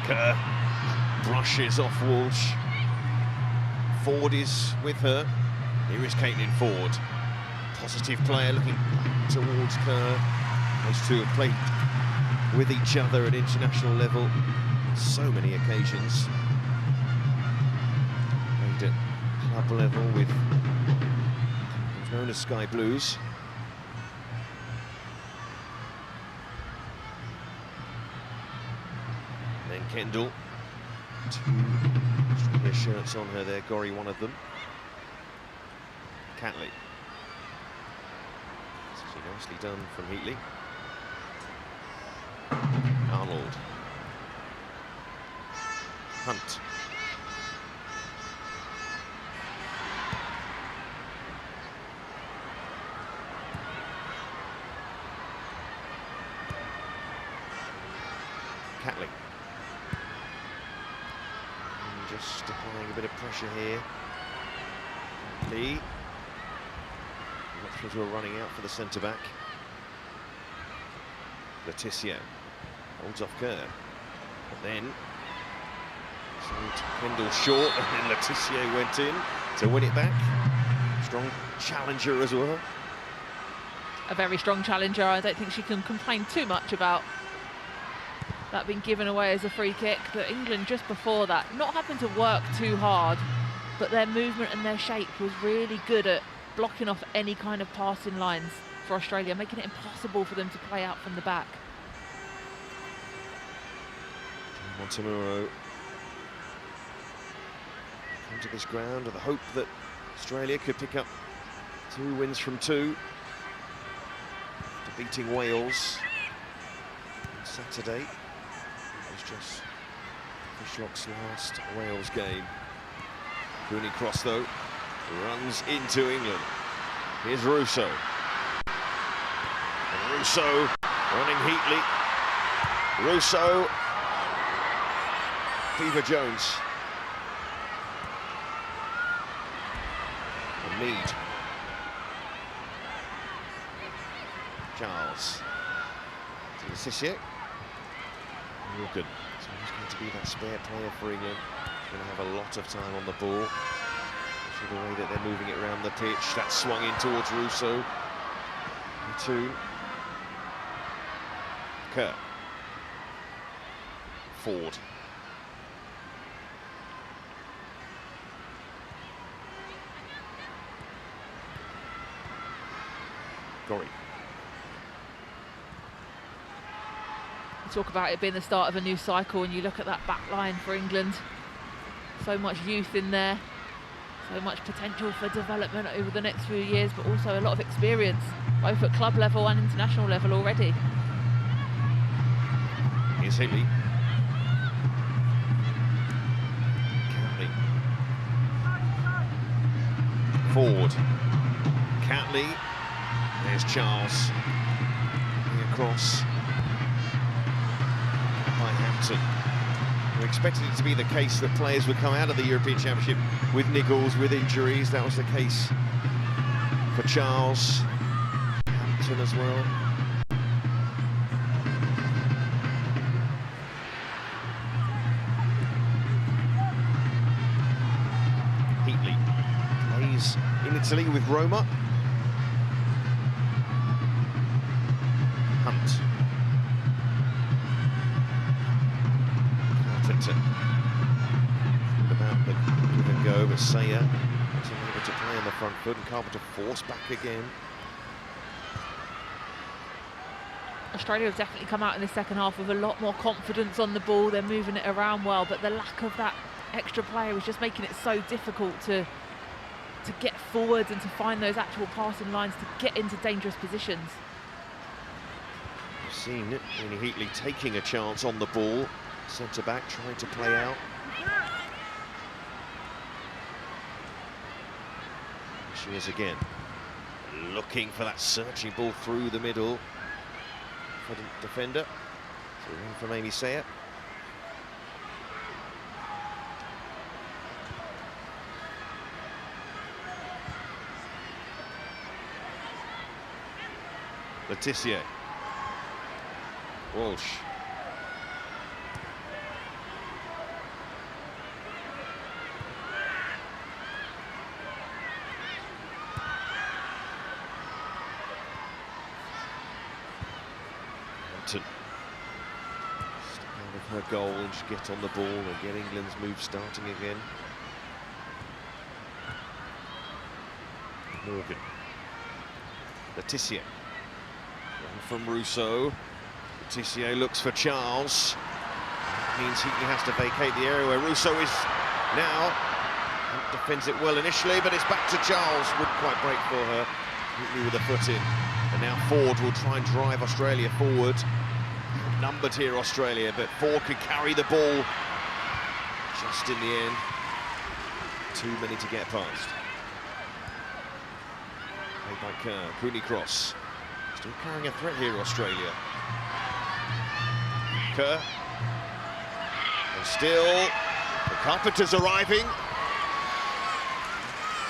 Kerr brushes off Walsh. Ford is with her. Here is Caitlin Ford. Positive player looking towards Kerr. Those two have played with each other at international level so many occasions. Played at club level with what's known as Sky Blues. Kendall. Two Australia shirts on her there, Gorry one of them. Catley. This is nicely done from Heatley. Arnold. Hunt. Catley. And just applying a bit of pressure here. Lee. Watford were running out for the centre-back. Letitia holds off Kerr. But then Kendall short, and then Letitia went in to win it back. Strong challenger as well. A very strong challenger. I don't think she can complain too much about that being given away as a free kick. But England just before that, not having to work too hard, but their movement and their shape was really good at blocking off any kind of passing lines for Australia, making it impossible for them to play out from the back. Montemuro come to this ground with the hope that Australia could pick up 2 wins from 2 after beating Wales on Saturday. It was just Fishlock's last Wales game. Rooney cross though, runs into England. Here's Russo. And Russo running Heatley. Russo. Beaver Jones. And Mead. Charles. To Letitia. Morgan. So he's going to be that spare player for England. He's going to have a lot of time on the ball. The way that they're moving it around the pitch, that swung in towards Russo. Two. Kerr. Ford. Gorry. You talk about it being the start of a new cycle, and you look at that back line for England. So much youth in there. So much potential for development over the next few years, but also a lot of experience, both at club level and international level already. Here's Heatley. Catley. Ford. Catley. There's Charles. Across by Hampton. We expected it to be the case that players would come out of the European Championship with niggles, with injuries. That was the case for Charles. Hampton as well. Heatley plays in Italy with Roma. Hunt. About the give and go, but Sayer wasn't able to play on the front foot, and Carpenter forced back again. Australia have definitely come out in the second half with a lot more confidence on the ball. They're moving it around well, but the lack of that extra player is just making it so difficult to get forward and to find those actual passing lines to get into dangerous positions. We've seen it, Heatley taking a chance on the ball. Centre back trying to play out. She is again looking for that searching ball through the middle for the defender. So in from Amy Sayer. Letitia. Walsh. Step out of her goal and she get on the ball and get England's move starting again. Morgan. Letitia. Run from Russo. Letitia looks for Charles. means Heatley has to vacate the area where Russo is now. Defends it well initially, but it's back to Charles. Wouldn't quite break for her. Heatley with a foot in. And now Ford will try and drive Australia forward. Numbered here, Australia, but Ford could carry the ball just in the end. Too many to get past. Played by Kerr. Cooney cross. Still carrying a threat here, Australia. Kerr. And still, the Carpenter's arriving.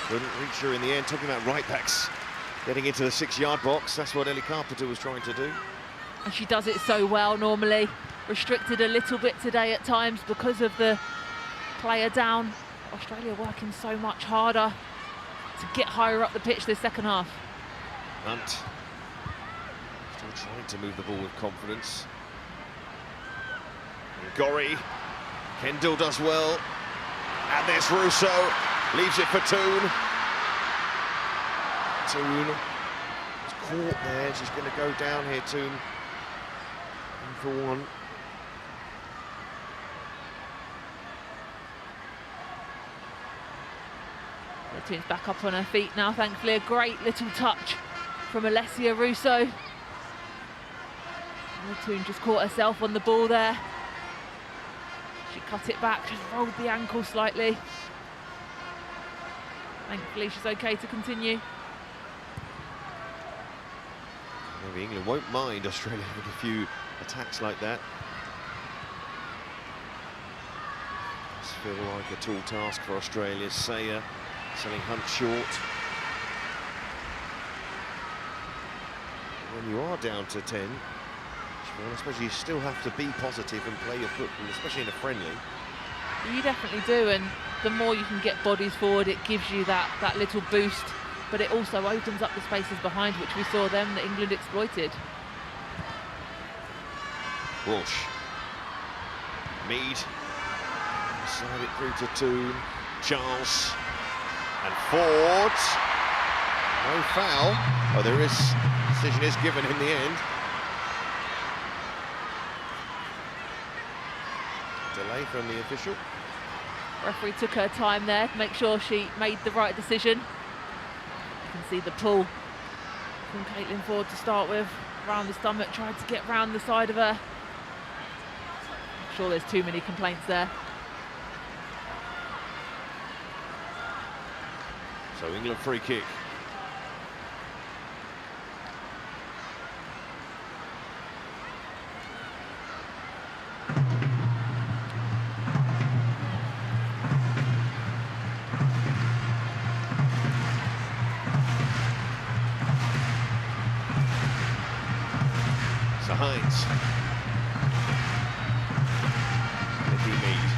Couldn't reach her in the end. Talking about right backs getting into the 6-yard box. That's what Ellie Carpenter was trying to do. And she does it so well normally. Restricted a little bit today at times because of the player down. Australia working so much harder to get higher up the pitch this second half. Hunt still trying to move the ball with confidence. And Gorry. Kendall does well. And there's Russo. Leaves it for Toon. Toon is caught there. She's going to go down here, Toon. In for one. Toon's back up on her feet now, thankfully. A great little touch from Alessia Russo. Toon just caught herself on the ball there. She cut it back, just rolled the ankle slightly. Thankfully she's okay to continue. Maybe England won't mind Australia having a few attacks like that. Does feel like a tall task for Australia. Sayer selling Hunt short. When you are down to 10, I suppose you still have to be positive and play your football, especially in a friendly. You definitely do, and the more you can get bodies forward, it gives you that little boost, but it also opens up the spaces behind, which we saw them that England exploited. Walsh. Mead. Slide it through to Toon. Charles. And Ford. No foul. Oh, there is. Decision is given in the end. Delay from the official. Referee took her time there to make sure she made the right decision. You can see the pull from Caitlin Ford to start with. Round the stomach, tried to get round the side of her. I'm sure there's too many complaints there. So England free kick. So Hines. Nikki Mead.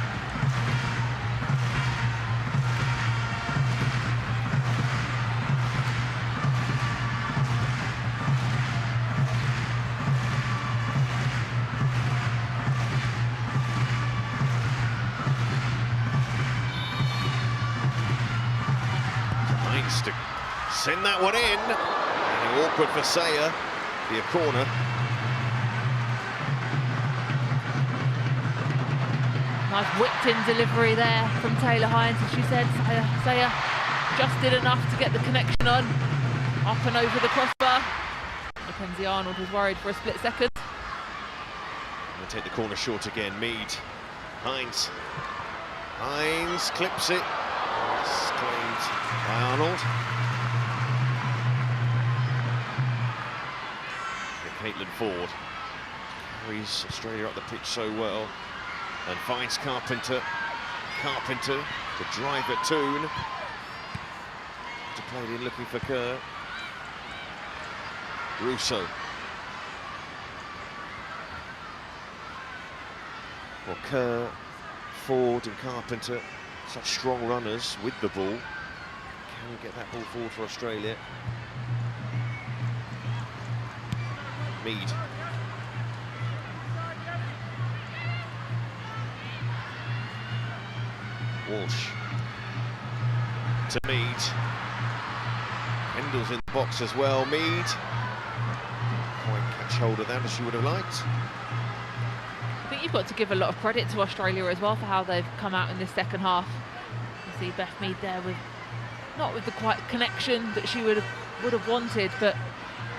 To send that one in, and awkward for Sayer, be a corner. Nice whipped-in delivery there from Taylor Hines, as she said. Sayer just did enough to get the connection on, up and over the crossbar. Mackenzie Arnold was worried for a split second. Going to take the corner short again. Mead, Hines clips it. It's claimed by Arnold. Caitlin Ford carries Australia up the pitch so well and finds Carpenter to drive at Toon. To play it in looking for Kerr. Russo. Well, Kerr, Ford and Carpenter, such strong runners with the ball. Can we get that ball forward for Australia? Mead. Walsh. To Mead. Kendall's in the box as well. Mead. Quite catch hold of that as she would have liked. But you've got to give a lot of credit to Australia as well for how they've come out in this second half. You see Beth Mead there with, not with the quite connection that she would have wanted, but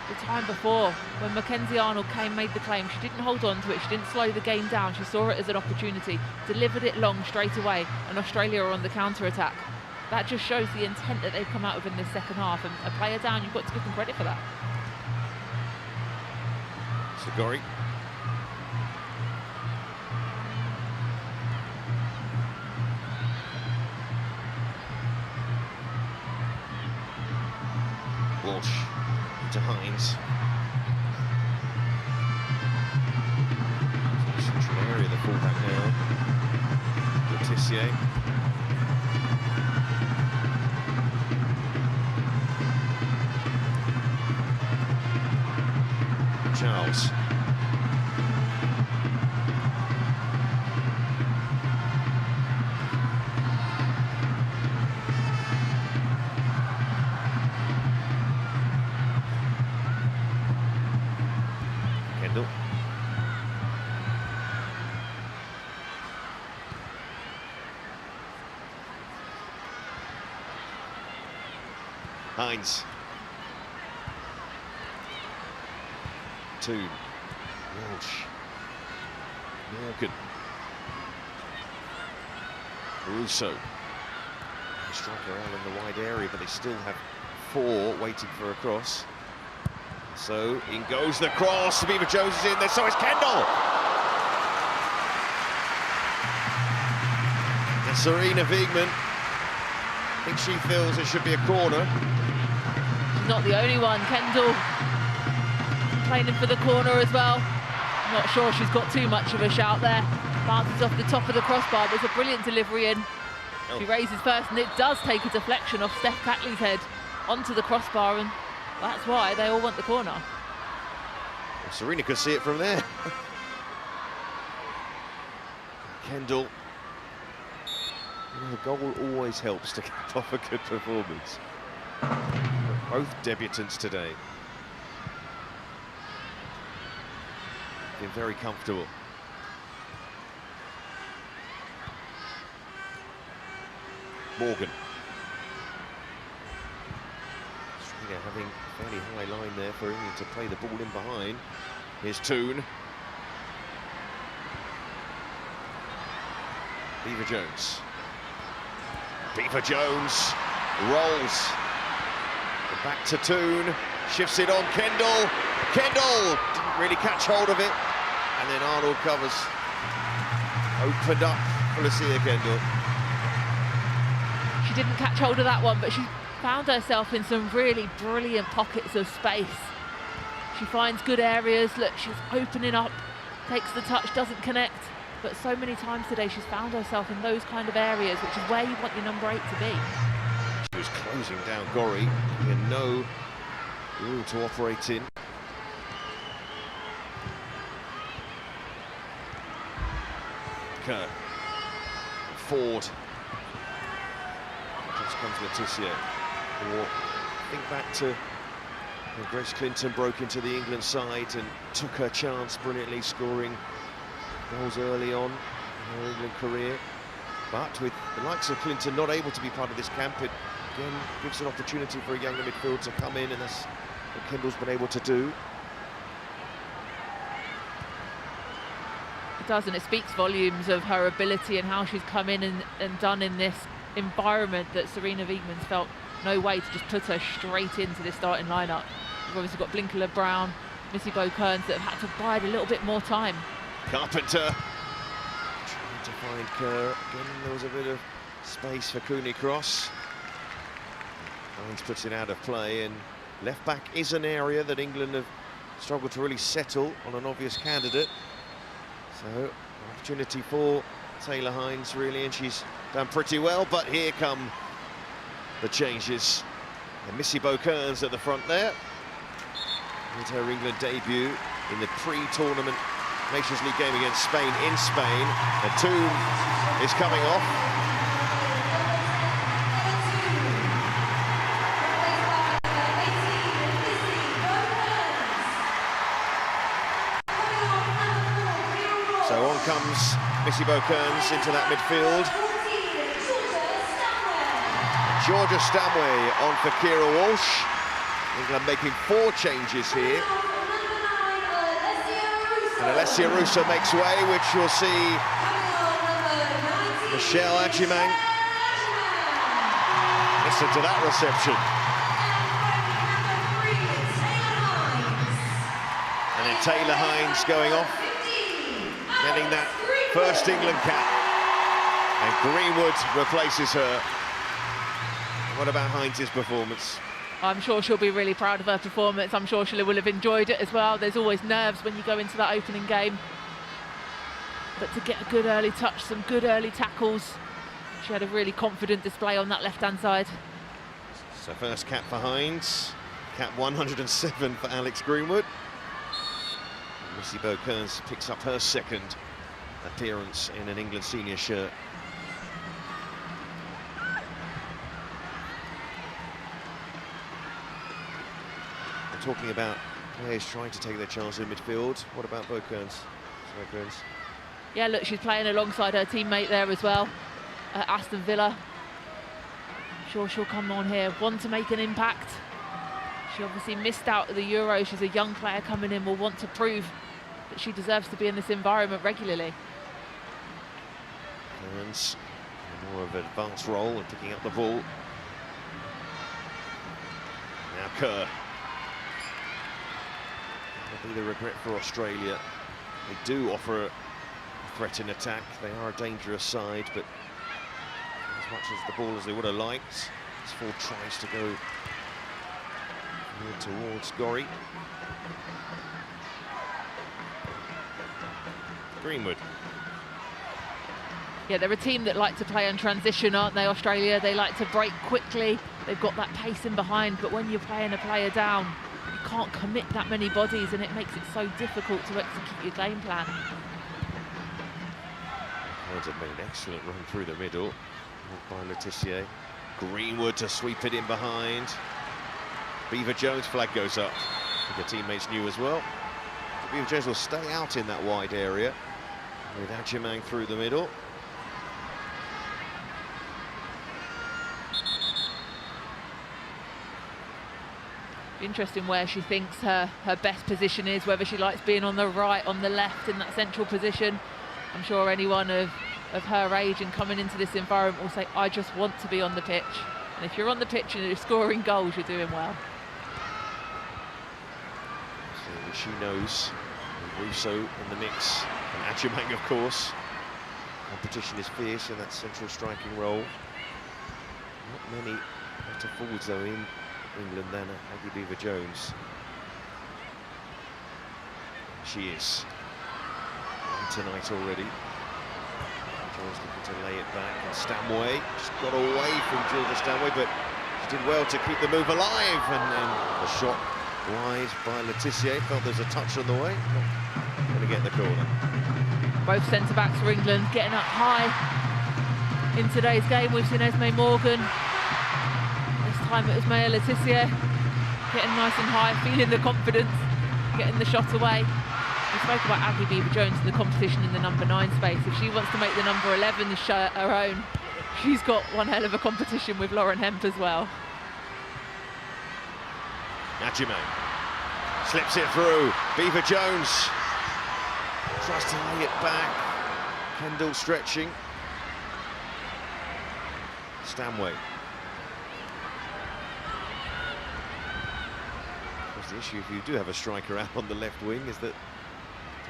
the time before when Mackenzie Arnold made the claim, she didn't hold on to it, she didn't slow the game down, she saw it as an opportunity, delivered it long straight away, and Australia are on the counter-attack. That just shows the intent that they've come out with in this second half, and a player down, you've got to give them credit for that. Sigori. Walsh to Hines. Central area, the fullback now. Letitia. Charles. Kendall. Hines. Toon. Walsh. Morgan. Russo. Striker out in the wide area, but they still have 4 waiting for a cross. So in goes the cross. Beaver Jones is in there, so is Kendall. And Serena Wiegman, I think she feels it should be a corner. She's not the only one. Kendall playing for the corner as well. Not sure she's got too much of a shout there. Bounces off the top of the crossbar. There's a brilliant delivery in. She raises first, and it does take a deflection off Steph Catley's head onto the crossbar, and that's why they all want the corner. Well, Serena could see it from there. Kendall. You know, the goal always helps to cap off a good performance. Both debutants today. Been very comfortable. Morgan. Australia having a fairly high line there for England to play the ball in behind. Here's Toon. Beaver Jones. Beaver Jones rolls. Back to Toon. Shifts it on Kendall. Kendall didn't really catch hold of it. And then Arnold covers. Opened up for Lucia Kendall. She didn't catch hold of that one, but she found herself in some really brilliant pockets of space. She finds good areas. Look, she's opening up, takes the touch, doesn't connect. But so many times today, she's found herself in those kind of areas, which is where you want your number 8 to be. She was closing down Gorry. He had no room to operate in. Kerr. Ford. Just comes Letitia. Or think back to when Grace Clinton broke into the England side and took her chance brilliantly, scoring goals early on in her England career. But with the likes of Clinton not able to be part of this camp, it again gives an opportunity for a younger midfield to come in, and that's what Kendall's been able to do. It does, and it speaks volumes of her ability and how she's come in and done in this environment that Serena Wiegman's felt no way to just put her straight into this starting lineup. We've obviously got Blinker Brown, Missy Bo-Kearns that have had to bide a little bit more time. Carpenter trying to find Kerr. Again, there was a bit of space for Cooney Cross. Hines puts it out of play, and left back is an area that England have struggled to really settle on an obvious candidate. So, an opportunity for Taylor Hines, really, and she's done pretty well. But here come the changes. And Missy Bo-Kearns at the front there. Made her England debut in the pre-tournament Nations League game against Spain in Spain. The Toon is coming off. So on comes Missy Kearns into that midfield. Georgia Stanway on for Kira Walsh. England making 4 changes here. And Alessia Russo makes way, which will see Michelle Adjumang. Listen to that reception. And then Taylor Hines going off, getting that first England cap. And Greenwood replaces her. What about Hines' performance? I'm sure she'll be really proud of her performance. I'm sure she will have enjoyed it as well. There's always nerves when you go into that opening game. But to get a good early touch, some good early tackles, she had a really confident display on that left-hand side. So first cap for Hines, cap 107 for Alex Greenwood. And Missy Kearns picks up her second appearance in an England senior shirt. Talking about players trying to take their chance in midfield. What about Kearns? Yeah, look, she's playing alongside her teammate there as well, Aston Villa. I'm sure she'll come on here, want to make an impact. She obviously missed out at the Euro. She's a young player coming in, will want to prove that she deserves to be in this environment regularly. Kearns, more of an advanced role and picking up the ball. Now Kerr. That'll be the regret for Australia. They do offer a threat in attack. They are a dangerous side, but as much as the ball as they would have liked, Ford tries to go towards Gorry. Greenwood. Yeah, they're a team that like to play in transition, aren't they, Australia? They like to break quickly. They've got that pace in behind, but when you're playing a player down, you can't commit that many bodies, and it makes it so difficult to execute your game plan. Have made an excellent run through the middle by Letitia. Greenwood to sweep it in behind. Beaver Jones flag goes up. I think her teammates knew as well. So Beaver Jones will stay out in that wide area with Adjumang through the middle. Interesting where she thinks her best position is, whether she likes being on the right, on the left, in that central position. I'm sure anyone of her age and coming into this environment will say, I just want to be on the pitch. And if you're on the pitch and you're scoring goals, you're doing well. So she knows Russo in the mix, and Adjumang, of course. Competition is fierce in that central striking role. Not many better forwards though in England than Aggie Beaver-Jones. She is on tonight already. Jones looking to lay it back, and Stanway just got away from Georgia Stanway, but she did well to keep the move alive, and the shot wide by Letitia. Felt there's a touch on the way, not going to get the corner. Both centre-backs for England getting up high in today's game. We've seen Esme Morgan. This time it was Maya Letitia getting nice and high, feeling the confidence, getting the shot away. We spoke about Aggie Beaver-Jones in the competition in the number 9 space. If she wants to make the number 11 shirt her own, she's got one hell of a competition with Lauren Hemp as well. Adjumang slips it through. Beaver-Jones tries to lay it back. Kendall stretching. Stanway. The issue if you do have a striker out on the left wing is that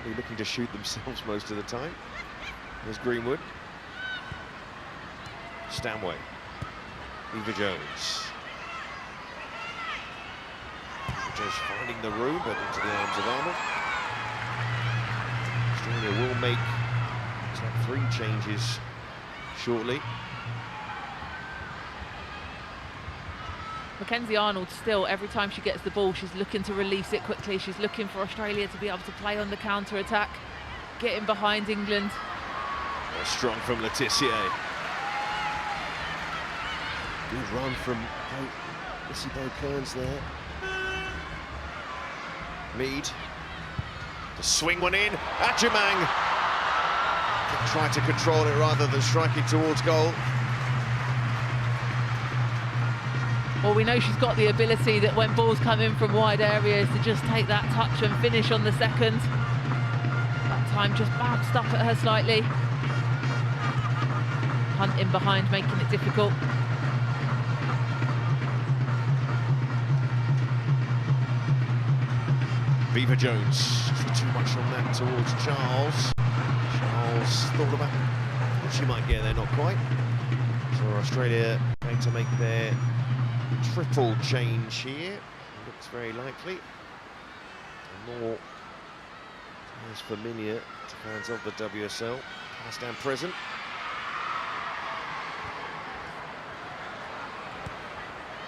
they're looking to shoot themselves most of the time. There's Greenwood. Stanway. Beaver-Jones. Beaver-Jones finding the room, but into the arms of Armour. Australia will make 3 changes shortly. Mackenzie Arnold still, every time she gets the ball, she's looking to release it quickly. She's looking for Australia to be able to play on the counter-attack, getting behind England. Strong from Letitia. Good run from Missy Kearns there. Mead to swing one in. Adjumang try to control it rather than striking towards goal. Well, we know she's got the ability that when balls come in from wide areas to just take that touch and finish on the second. That time just bounced up at her slightly. Hunt in behind, making it difficult. Beaver Jones, see too much on that towards Charles. Charles thought about what she might get there, not quite. So Australia going to make their triple change here. Looks very likely. And more is familiar to fans of the WSL. Past and present.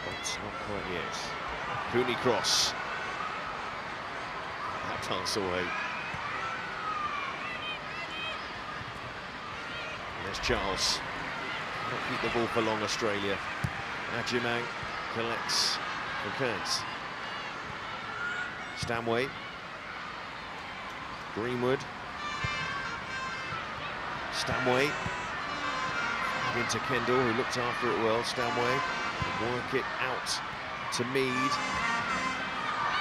But not quite yet. Cooney cross. That pass away. There's Charles. Not keep the ball for long, Australia. Ajimang collects from Kearns. Stanway. Greenwood. Stanway. Into Kendall, who looked after it well. Stanway work it out to Mead.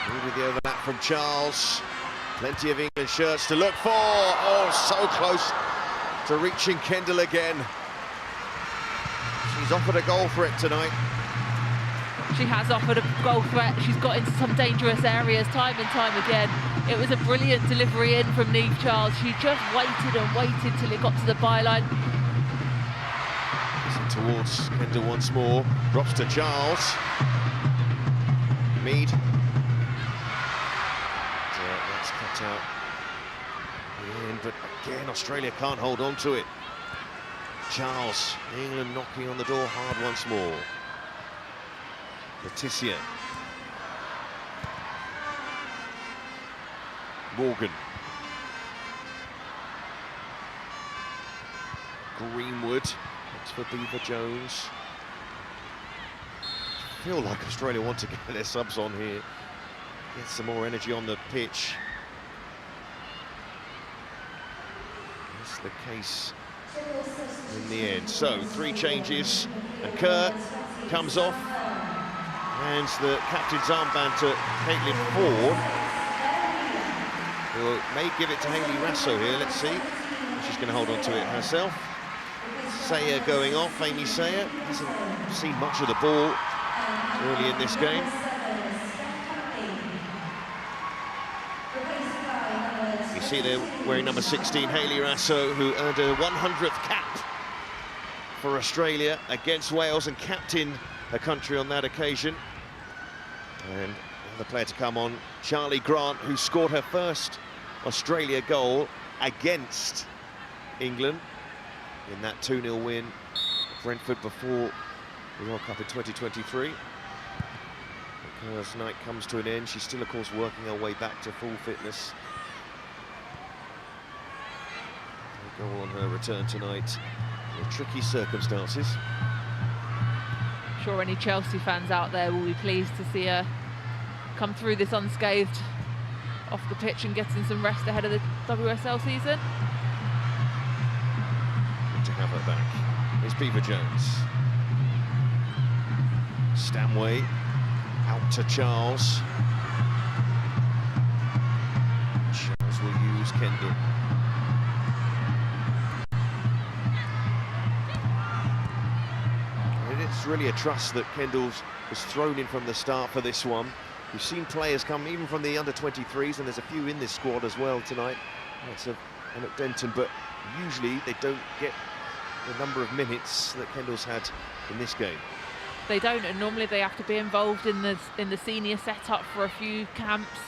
Mead with the overlap from Charles. Plenty of England shirts to look for. Oh, so close to reaching Kendall again. She's offered a goal threat tonight. She has offered a goal threat. She's got into some dangerous areas time and time again. It was a brilliant delivery in from Niamh Charles. She just waited and waited till it got to the byline. Towards Kendall once more. Drops to Charles. Mead. That's cut out in, but again Australia can't hold on to it. Charles, England knocking on the door hard once more. Letitia. Morgan. Greenwood. That's for Beaver Jones. I feel like Australia want to get their subs on here. Get some more energy on the pitch. That's the case in the end. So, 3 changes, and Kerr comes off. Hands the captain's armband to Caitlin Ford, who may give it to Hayley Rasso here. Let's see. She's going to hold on to it herself. Sayer going off, Amy Sayer. Hasn't seen much of the ball early in this game. You see there wearing number 16, Hayley Rasso, who earned her 100th cap for Australia against Wales and captained her country on that occasion. And another player to come on, Charlie Grant, who scored her first Australia goal against England in that 2-0 win at Brentford before the World Cup in 2023. Kerr's night comes to an end. She's still, of course, working her way back to full fitness. A goal on her return tonight in tricky circumstances. I'm sure any Chelsea fans out there will be pleased to see her come through this unscathed off the pitch and getting some rest ahead of the WSL season. To have her back is Beaver Jones. Stanway out to Charles. Charles will use Kendall. And it's really a trust that Kendall's was thrown in from the start for this one. We've seen players come even from the under-23s, and there's a few in this squad as well tonight. That's Enoch Denton, but usually they don't get the number of minutes that Kendall's had in this game. They don't, and normally they have to be involved in the senior setup for a few camps,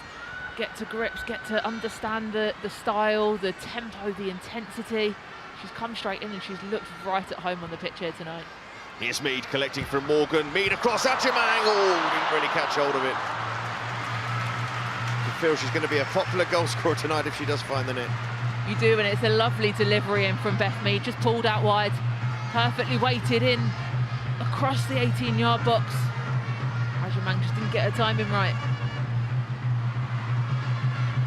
get to grips, get to understand the style, the tempo, the intensity. She's come straight in and she's looked right at home on the pitch here tonight. Here's Mead collecting from Morgan. Mead across Ajimang. Oh, didn't really catch hold of it. I feel she's going to be a popular goal scorer tonight if she does find the net. You do, and it's a lovely delivery in from Beth Mead, just pulled out wide, perfectly weighted in across the 18-yard box. Ajimang just didn't get her timing right.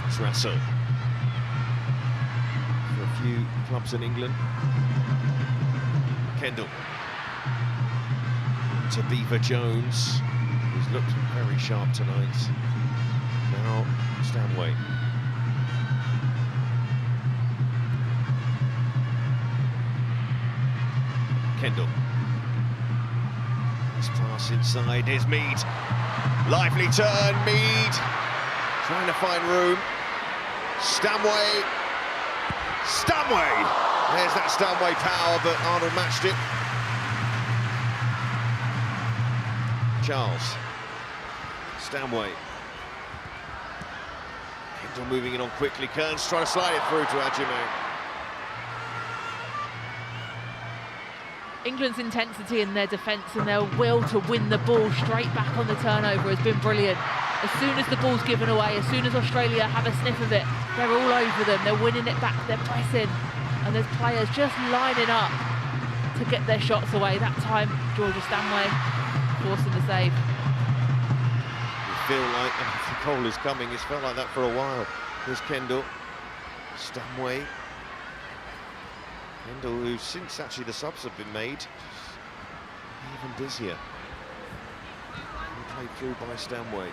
It's Rasso. For a few clubs in England. Kendall to Beaver Jones, who's looked very sharp tonight. Now Stanway. Kendall. This pass inside is Mead. Lively turn, Mead. Trying to find room. Stanway. Stanway! There's that Stanway power, but Arnold matched it. Charles. Stanway. Kendall moving it on quickly. Kearns trying to slide it through to Ajime. England's intensity in their defence and their will to win the ball straight back on the turnover has been brilliant. As soon as the ball's given away, as soon as Australia have a sniff of it, they're all over them, they're winning it back, they're pressing, and there's players just lining up to get their shots away. That time, Georgia Stanway forcing the save. You feel like the goal is coming, it's felt like that for a while. Here's Kendall, Stanway. Kendall, who since actually the subs have been made, even busier. Played through by Stanway.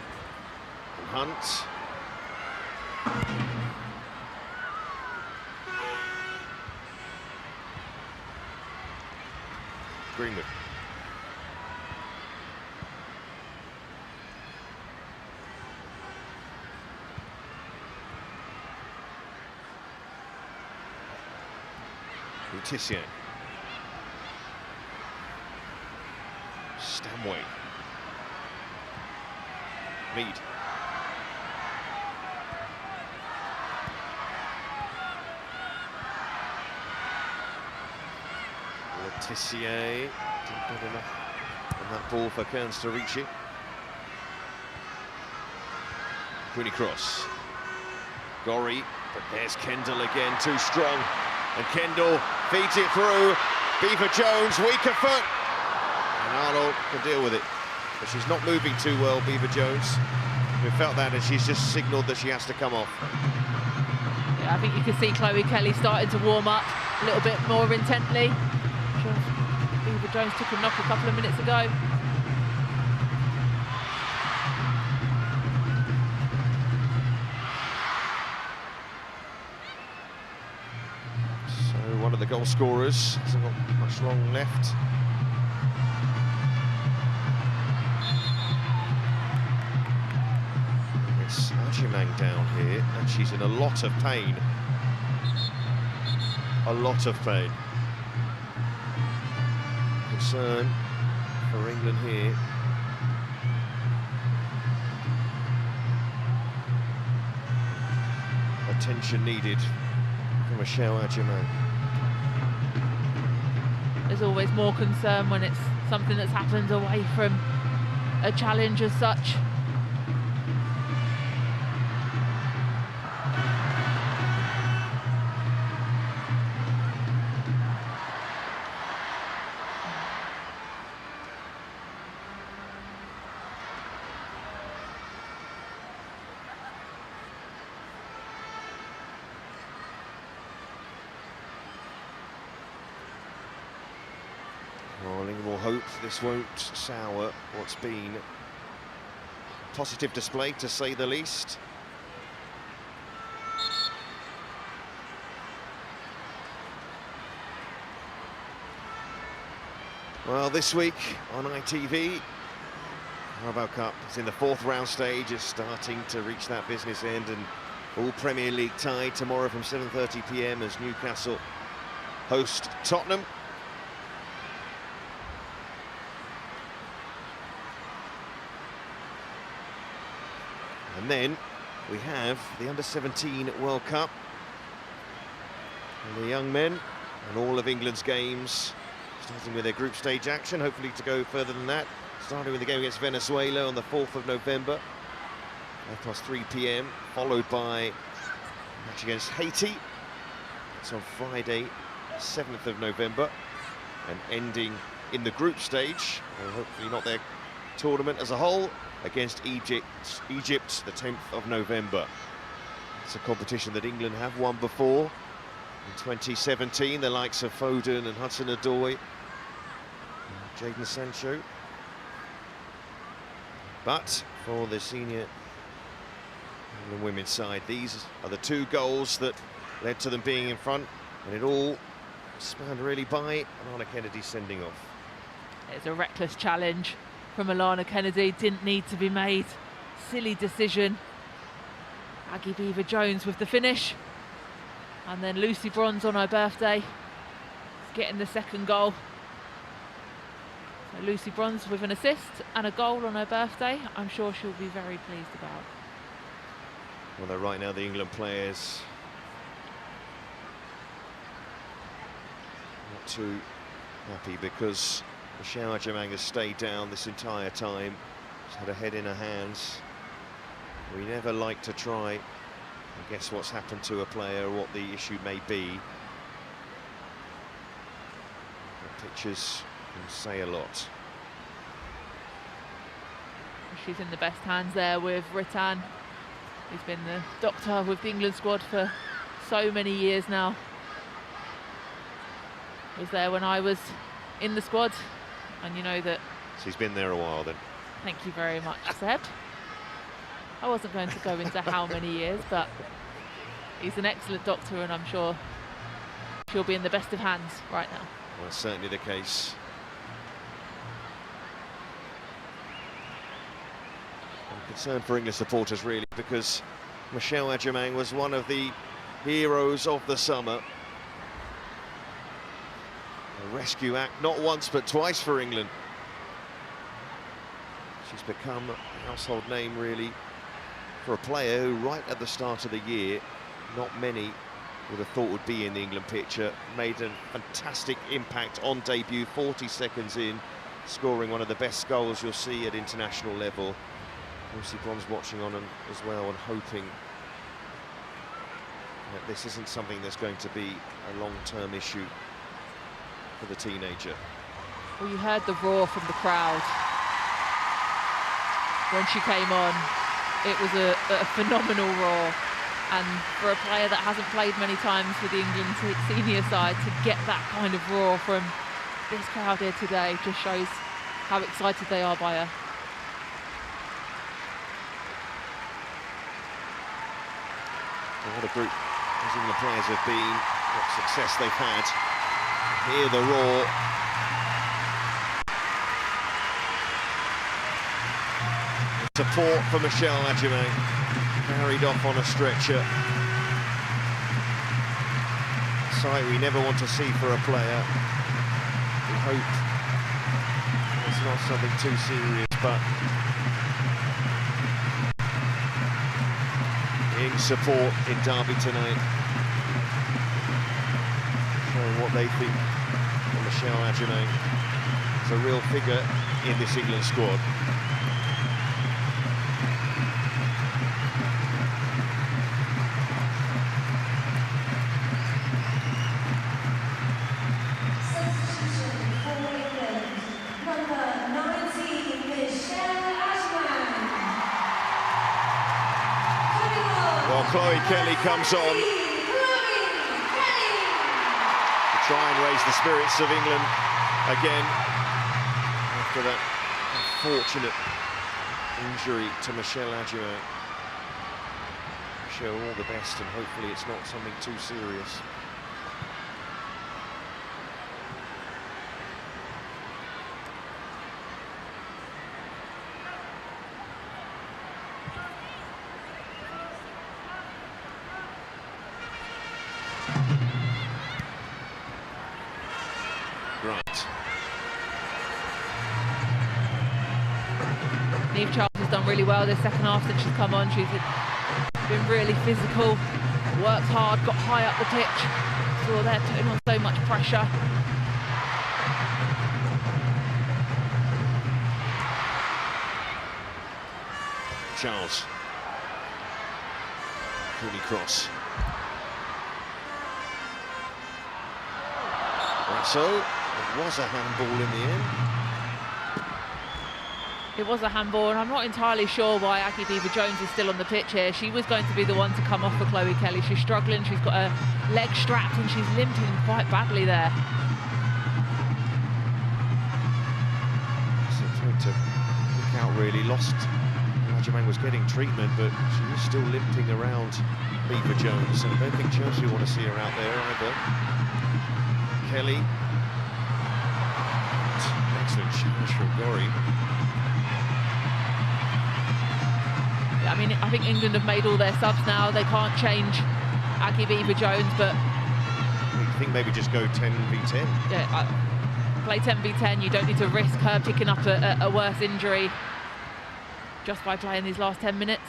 And Hunt. Greenwood. Tissier. Stanway. Mead. Tissier. Didn't get enough on that ball for Kearns to reach it. Cooney cross. Gorry, but there's Kendall again, too strong. And Kendall feeds it through. Beaver Jones, weaker foot. And Arnold can deal with it. But she's not moving too well, Beaver Jones. We felt that, and she's just signalled that she has to come off. Yeah, I think you can see Chloe Kelly starting to warm up a little bit more intently. Beaver Jones took a knock a couple of minutes ago. One of the goal scorers hasn't got much long left. It's Ajimang down here, and she's in a lot of pain. A lot of pain. Concern for England here. Attention needed from Michelle Ajimang. There's always more concern when it's something that's happened away from a challenge as such. England will hope this won't sour what's been a positive display, to say the least. Well, this week on ITV, Carabao Cup is in the fourth round stage, is starting to reach that business end, and all Premier League tied tomorrow from 7:30 PM as Newcastle host Tottenham. And then we have the Under-17 World Cup. And the young men and all of England's games, starting with their group stage action, hopefully to go further than that. Starting with the game against Venezuela on the 4th of November, 3 PM, followed by a match against Haiti. It's on Friday, 7th of November, and ending in the group stage, well, hopefully not their tournament as a whole, against Egypt, the 10th of November. It's a competition that England have won before. In 2017, the likes of Foden and Hudson-Odoi, Jadon Sancho. But for the senior England women's side, these are the 2 goals that led to them being in front, and it all spanned really by Alana Kennedy sending off. It's a reckless challenge from Alana Kennedy, didn't need to be made. Silly decision. Aggie Beever-Jones with the finish. And then Lucy Bronze on her birthday is getting the 2nd goal. So Lucy Bronze with an assist and a goal on her birthday, I'm sure she'll be very pleased about. Although right now the England players not too happy because Michelle Adjemang has stayed down this entire time. She's had her head in her hands. We never like to try and guess what's happened to a player or what the issue may be. The pictures can say a lot. She's in the best hands there with Ritan, who's been the doctor with the England squad for so many years now. He was there when I was in the squad, and you know that... She's been there a while then. Thank you very much, Seb. I wasn't going to go into how many years, but he's an excellent doctor, and I'm sure she'll be in the best of hands right now. Well, that's certainly the case. I'm concerned for England supporters, really, because Michelle Adjemang was one of the heroes of the summer. A rescue act, not once but twice for England. She's become a household name, really, for a player who, right at the start of the year, not many would have thought would be in the England picture. Made a fantastic impact on debut, 40 seconds in, scoring one of the best goals you'll see at international level. Lucy Bronze watching on as well and hoping that this isn't something that's going to be a long-term issue for the teenager. Well, you heard the roar from the crowd when she came on. It was a phenomenal roar, and for a player that hasn't played many times for the England senior side to get that kind of roar from this crowd here today just shows how excited they are by her. What a group these England players have been, what success they've had. Hear the roar. Support for Michelle Adjemang, carried off on a stretcher. Sight we never want to see for a player. We hope it's not something too serious, but in support in Derby tonight, showing what they think of Michelle Adjemang is a real figure in this England squad. Chloe Kelly comes on to try and raise the spirits of England again after that unfortunate injury to Michelle Adjemang. Wish her all the best, and hopefully it's not something too serious. Niamh Charles has done really well this second half since she's come on. She's been really physical, worked hard, got high up the pitch. So they're putting on so much pressure. Charles. Cooney cross. So it was a handball in the end. It was a handball, and I'm not entirely sure why Aggie Beaver-Jones is still on the pitch here. She was going to be the one to come off for Chloe Kelly. She's struggling, she's got her leg strapped, and she's limping quite badly there. So trying to look out really, lost. Ajimang was getting treatment, but she is still limping around Beaver-Jones, and I don't think Chelsea want to see her out there either. Kelly. Excellent challenge from Gorry. I mean, I think England have made all their subs now. They can't change Aggie Beaver-Jones, but I think maybe just go 10v10. Yeah, play 10v10. You don't need to risk her picking up a worse injury just by playing these last 10 minutes.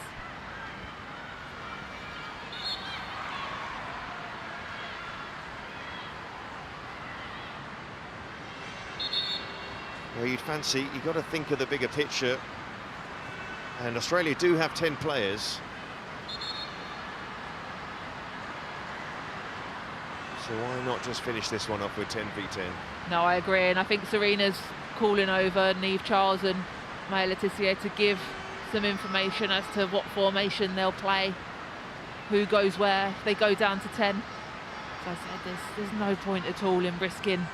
Well, you'd fancy, you've got to think of the bigger picture. And Australia do have 10 players. So why not just finish this one off with 10v10? No, I agree, and I think Serena's calling over Niamh Charles and Maya Le Tissier to give some information as to what formation they'll play, who goes where. If they go down to 10, as I said, there's no point at all in risking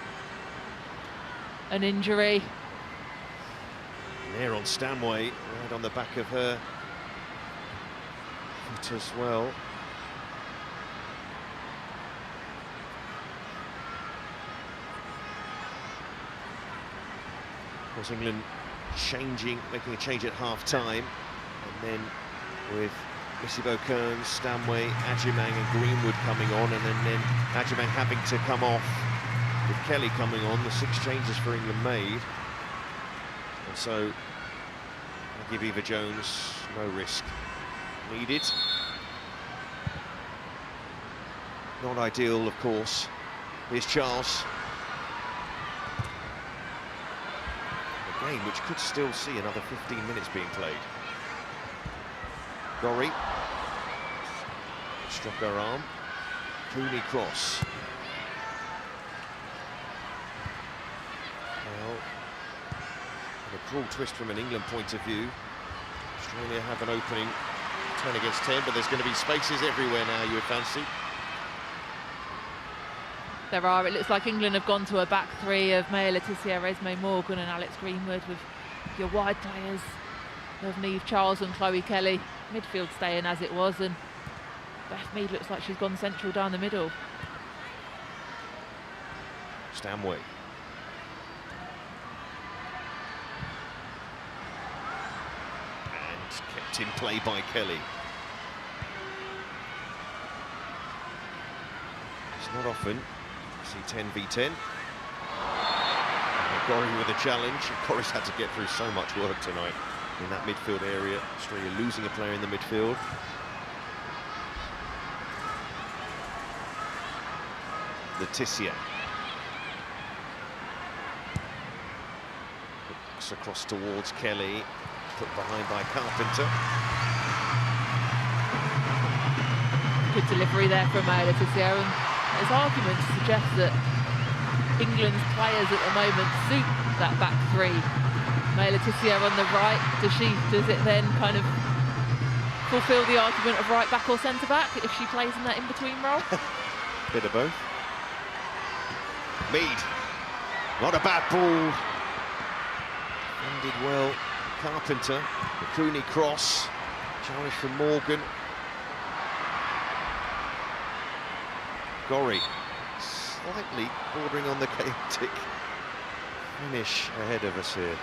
an injury. There on Stanway, right on the back of her foot as well. Of course, England making a change at half-time, and then with Missy Beaucombe, Stanway, Ajimang and Greenwood coming on, and then Ajimang having to come off with Kelly coming on. The 6 changes for England made. And so, Aggie Beaver-Jones, no risk needed. Not ideal, of course. Here's Charles. A game which could still see another 15 minutes being played. Gorry. Struck her arm. Cooney cross. Well, a cruel twist from an England point of view. Australia have an opening 10 against 10, but there's going to be spaces everywhere now, you would fancy. There are. It looks like England have gone to a back three of Maya Le Tissier, Esme Morgan and Alex Greenwood, with your wide players of Niamh Charles and Chloe Kelly. Midfield staying as it was, and Beth Mead looks like she's gone central down the middle. Stanway. And kept in play by Kelly. It's not often you see 10v10. Gorry with a challenge. Corris had to get through so much work tonight in that midfield area. Australia losing a player in the midfield. Le Tissier. Looks across towards Kelly. Put behind by Carpenter. Good delivery there from Le Tissier, and there's arguments to suggest that England's players at the moment suit that back three. Maya Le Tissier on the right, does it then kind of fulfil the argument of right back or centre back if she plays in that in-between role? Bit of both. Mead, not a bad ball. Ended well. Carpenter, the Cooney cross, challenge from Morgan. Gorry, slightly bordering on the chaotic finish ahead of us here.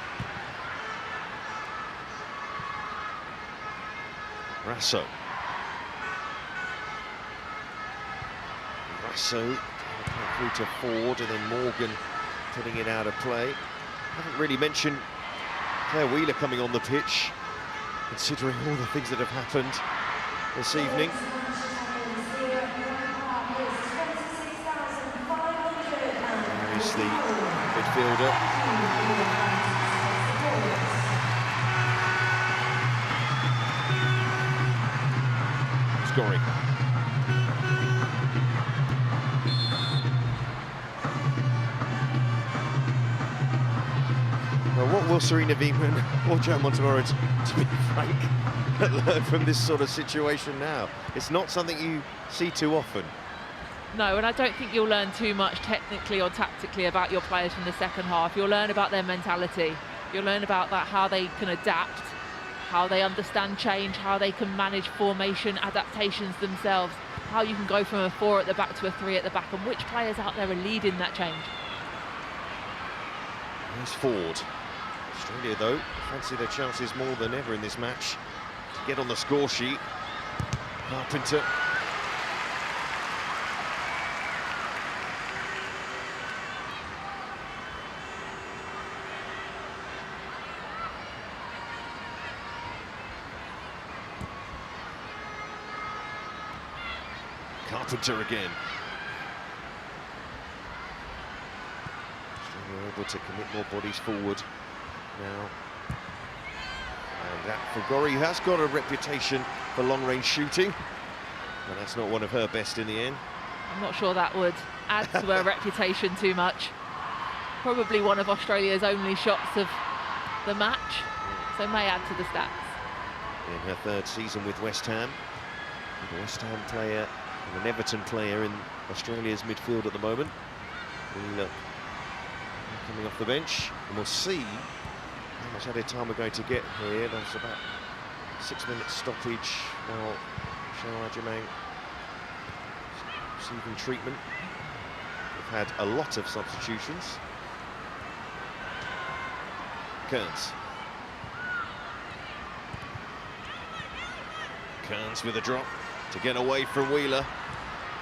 Rasso. Through to Ford, and then Morgan putting it out of play. Haven't really mentioned Claire Wheeler coming on the pitch, considering all the things that have happened this evening. There is the midfielder. It's Gorry. Well, what what will Serena Wiegman or Joe Montemurro, to be frank, learn from this sort of situation now? It's not something you see too often. No, and I don't think you'll learn too much technically or tactically about your players from the second half. You'll learn about their mentality. You'll learn about that, how they can adapt, how they understand change, how they can manage formation adaptations themselves, how you can go from a 4 at the back to a 3 at the back, and which players out there are leading that change. There's Ford. Australia, though, fancy their chances more than ever in this match to get on the score sheet. Carpenter. Carpenter again. Australia able to commit more bodies forward now. And that Fugori has got a reputation for long-range shooting, but that's not one of her best in the end. I'm not sure that would add to her reputation too much. Probably one of Australia's only shots of the match, so may add to the stats. In her 3rd season with West Ham, a West Ham player and an Everton player in Australia's midfield at the moment. Coming off the bench, and we'll see how much added time we're going to get here. There's about 6 minutes stoppage while Xiao Ajimang receiving treatment. We've had a lot of substitutions. Kearns with a drop to get away from Wheeler.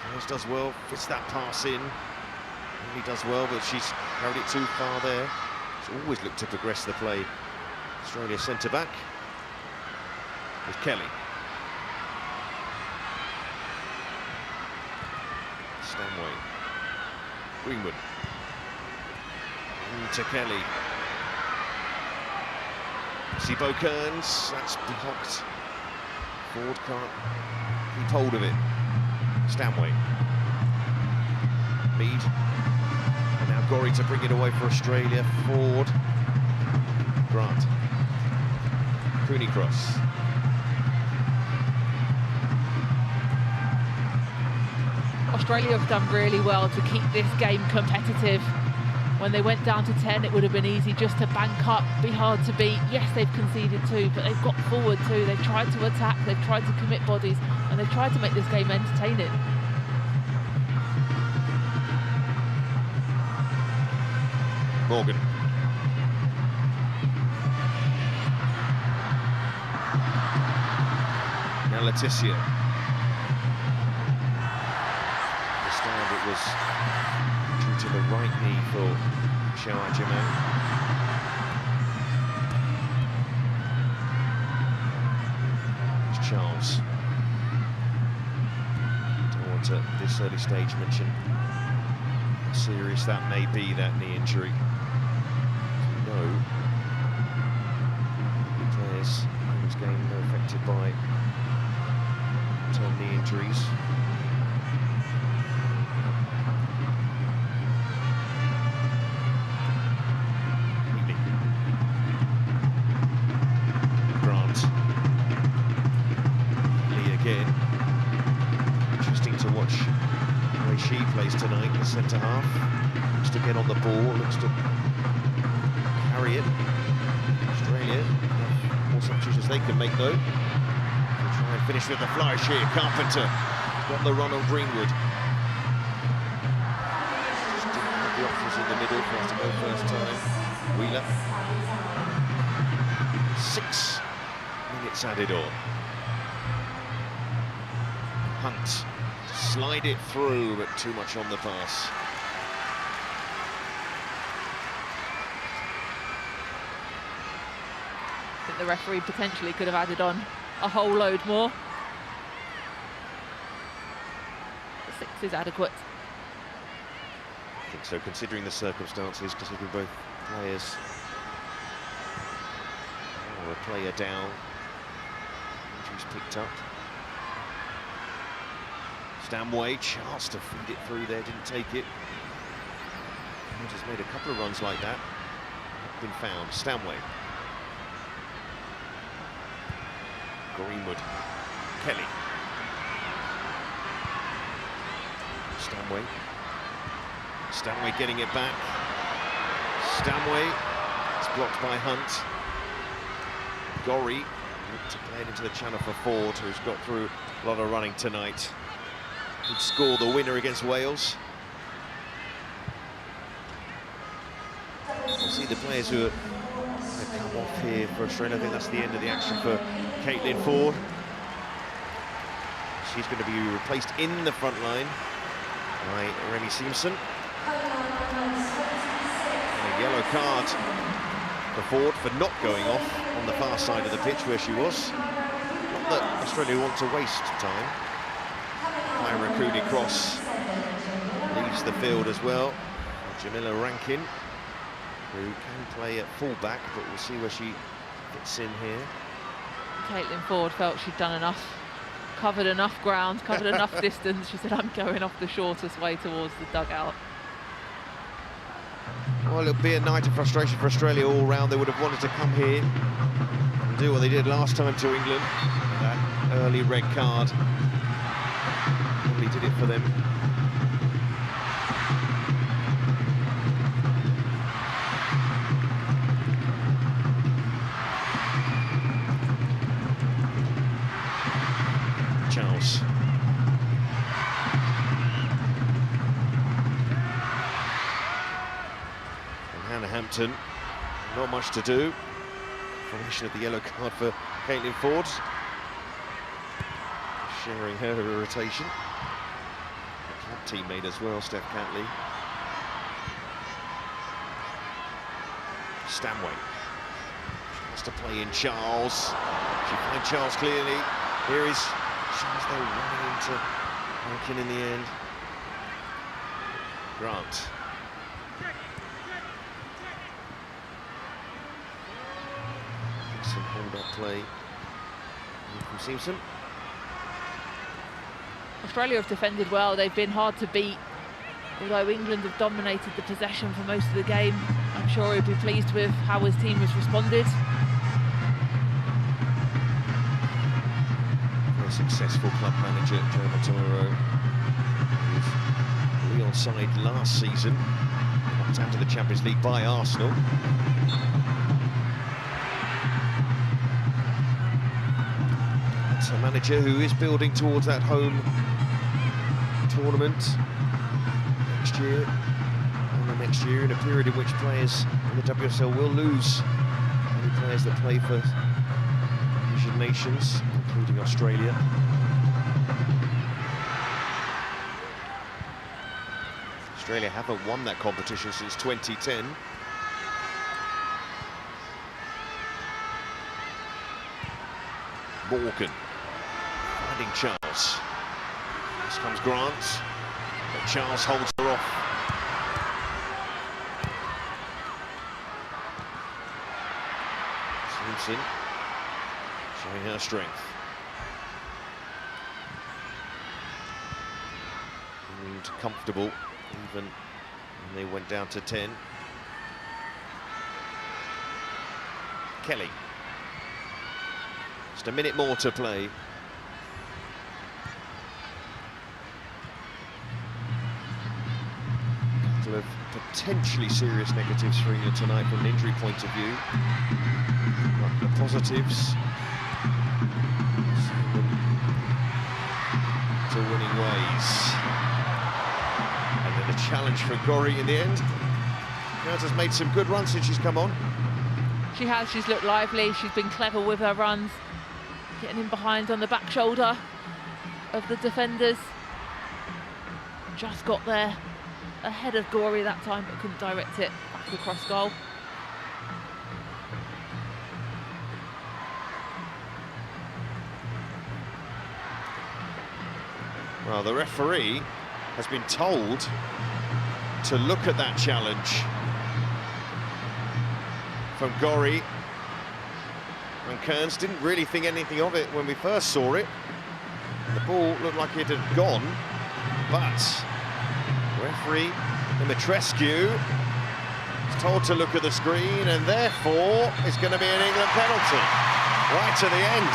Kearns does well, fits that pass in. Really does well, but she's carried it too far there. She's always looked to progress the play. Australia centre-back with Kelly. Stanway. Greenwood. Into Kelly. Sibo Kearns, that's blocked. Ford can't keep hold of it. Stanway. Mead. And now Gorry to bring it away for Australia. Ford. Grant. Cooney cross. Australia have done really well to keep this game competitive. When they went down to 10, it would have been easy just to bank up, be hard to beat. Yes, they've conceded too, but they've got forward too. They've tried to attack, they've tried to commit bodies, and they've tried to make this game entertaining. Morgan. Now Letitia. Understand it was due to the right knee for Xiao Ajimang. It's Charles. Don't want to, at this early stage, mention how serious that may be, that knee injury. No players in this game are affected by term knee injuries. Grant. Lee again. Interesting to watch the way she plays tonight in the centre half. Looks to get on the ball, looks to carry it. Australia have more substitutions they can make though. They'll try and finish with the flourish here. Carpenter got the Ronald Greenwood. Just didn't have the options in the middle for us to go first time. Wheeler. 6 minutes added on. Hunt. Slide it through, but too much on the pass. I think the referee potentially could have added on a whole load more. 6 is adequate. I think so, considering the circumstances, considering both players. Oh, a player down. Injuries picked up. Stanway, chance to feed it through there, didn't take it. He just made a couple of runs like that. been found. Stanway. Greenwood. Kelly. Stanway. Stanway getting it back. Stanway. It's blocked by Hunt. Gorry to play it into the channel for Ford, who's got through a lot of running tonight. He'd score the winner against Wales. We'll see the players who have come off here for Australia. I think that's the end of the action for Caitlin Ford. She's going to be replaced in the front line by Remy Simpson. And a yellow card for Ford for not going off on the far side of the pitch where she was. Not that Australia want to waste time. Myra Cooney-Cross leaves the field as well. Jamila Rankin, who can play at full-back, but we'll see where she fits in here. Caitlin Ford felt she'd done enough, covered enough ground, covered enough distance. She said, I'm going off the shortest way towards the dugout. Well, it'll be a night of frustration for Australia all round. They would have wanted to come here and do what they did last time to England. That early red card probably did it for them. Charles. Hannah Hampton, not much to do. Formation of the yellow card for Caitlin Ford. Sharing her irritation. A club teammate as well, Steph Catley. Stanway. She wants to play in Charles. She finds Charles clearly. Here is Charles though running into Rankin in the end. Grant. Some hold-up play from Simpson. Australia have defended well. They've been hard to beat. Although England have dominated the possession for most of the game, I'm sure he'll be pleased with how his team has responded. Very successful club manager, Joe Matoro. Lyon side last season, knocked out of the Champions League by Arsenal. It's a manager who is building towards that home tournament next year, and the next year, in a period in which players in the WSL will lose any players that play for Asian nations, including Australia. Australia haven't won that competition since 2010. Morgan finding Charles. This comes Grant, but Charles holds her off. Simpson showing her strength. Seemed comfortable even when they went down to 10. Kelly. Just a minute more to play. A couple of potentially serious negatives for England tonight from an injury point of view. But the positives to winning ways. And then a challenge for Gorry in the end. Girls has made some good runs since she's come on. She has, she's looked lively, she's been clever with her runs, getting in behind on the back shoulder of the defenders. Just got there ahead of Gorry that time, but couldn't direct it back across goal. Well, the referee has been told to look at that challenge from Gorry, and Kearns didn't really think anything of it when we first saw it. The ball looked like it had gone, but referee Dimitrescu He's told to look at the screen, and therefore it's going to be an England penalty right to the end.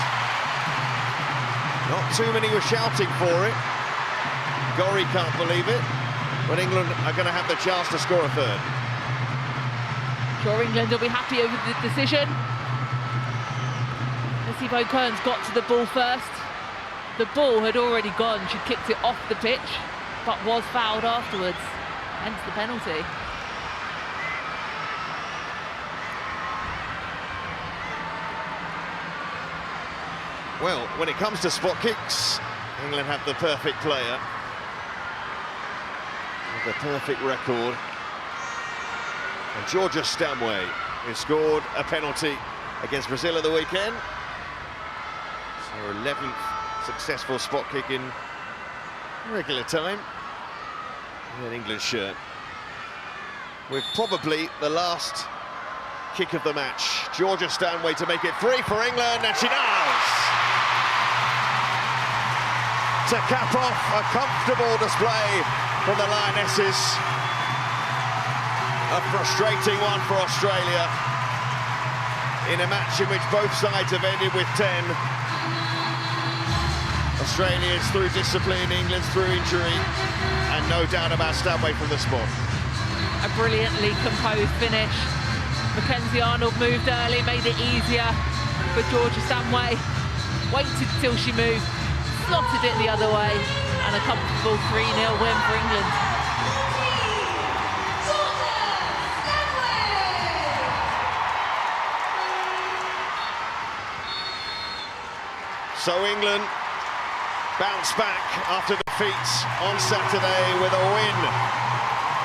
Not too many were shouting for it. Gorry can't believe it, but England are going to have the chance to score a third. Sure, England will be happy with the decision. Nasibo Kearns got to the ball first. The ball had already gone. She kicked it off the pitch, but was fouled afterwards, hence the penalty. Well, when it comes to spot kicks, England have the perfect player with the perfect record. And Georgia Stanway, who scored a penalty against Brazil at the weekend. It's her 11th successful spot kick in regular time in an England shirt. With probably the last kick of the match. Georgia Stanway to make it 3 for England, and she does! To cap off a comfortable display from the Lionesses. A frustrating one for Australia in a match in which both sides have ended with 10. Australia's through discipline, England's through injury, and no doubt about Stanway from the spot. A brilliantly composed finish. Mackenzie Arnold moved early, made it easier for Georgia Stanway. Waited till she moved, slotted it the other way, and a comfortable 3-0 win for England. So England bounce back after defeat on Saturday with a win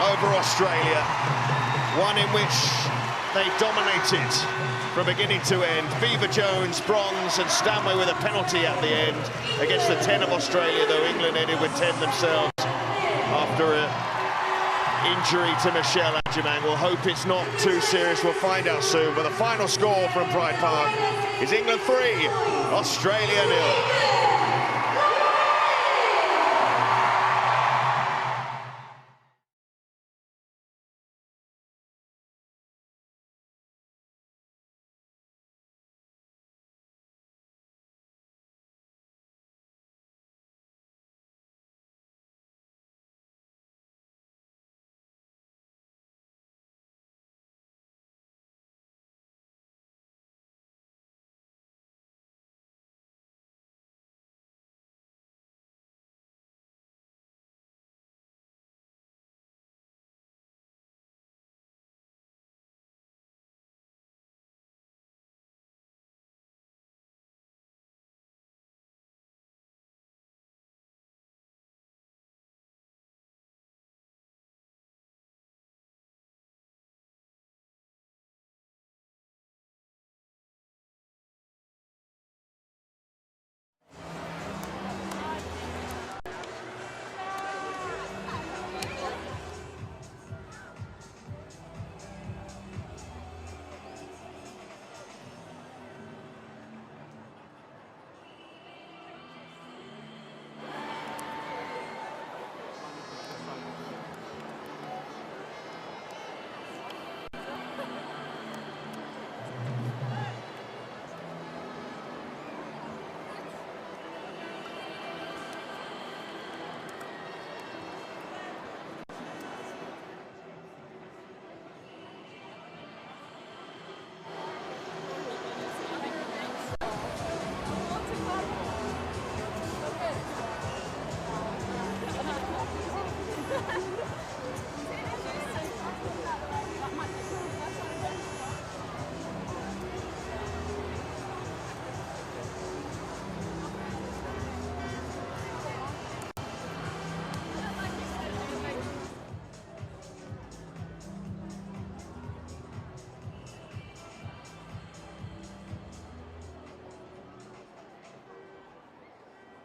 over Australia. One in which they dominated from beginning to end. Beaver Jones, bronze, and Stanway with a penalty at the end against the 10 of Australia, though England ended with 10 themselves after an injury to Michelle Adjumang. We'll hope it's not too serious, we'll find out soon. But the final score from Pride Park is England 3, Australia 0.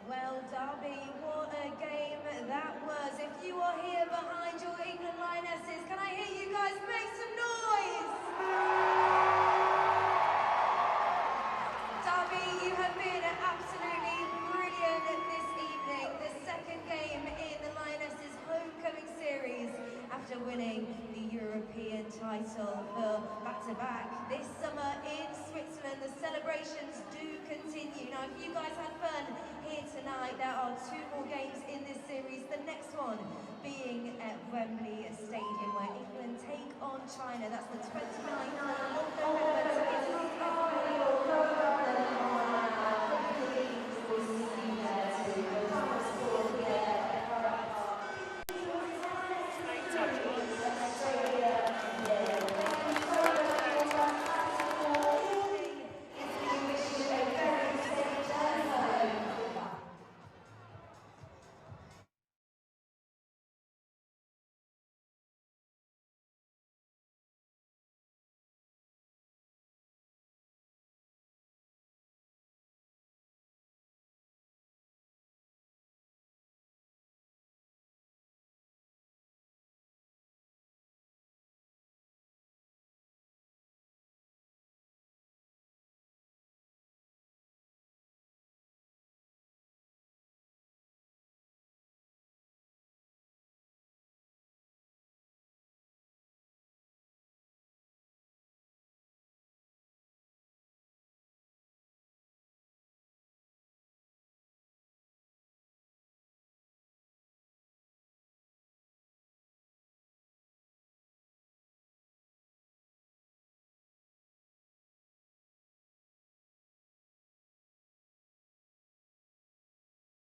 Well, Derby, what a game that was. If you are here behind your England Lionesses, can I hear you guys make some noise? Derby, you have been absolutely brilliant this evening. The second game in the Lionesses homecoming series after winning the European title. title for back-to-back. This summer in Switzerland, the celebrations do continue. Now, if you guys had fun here tonight, there are 2 more games in this series. The next one being at Wembley Stadium, where England take on China. That's the 29th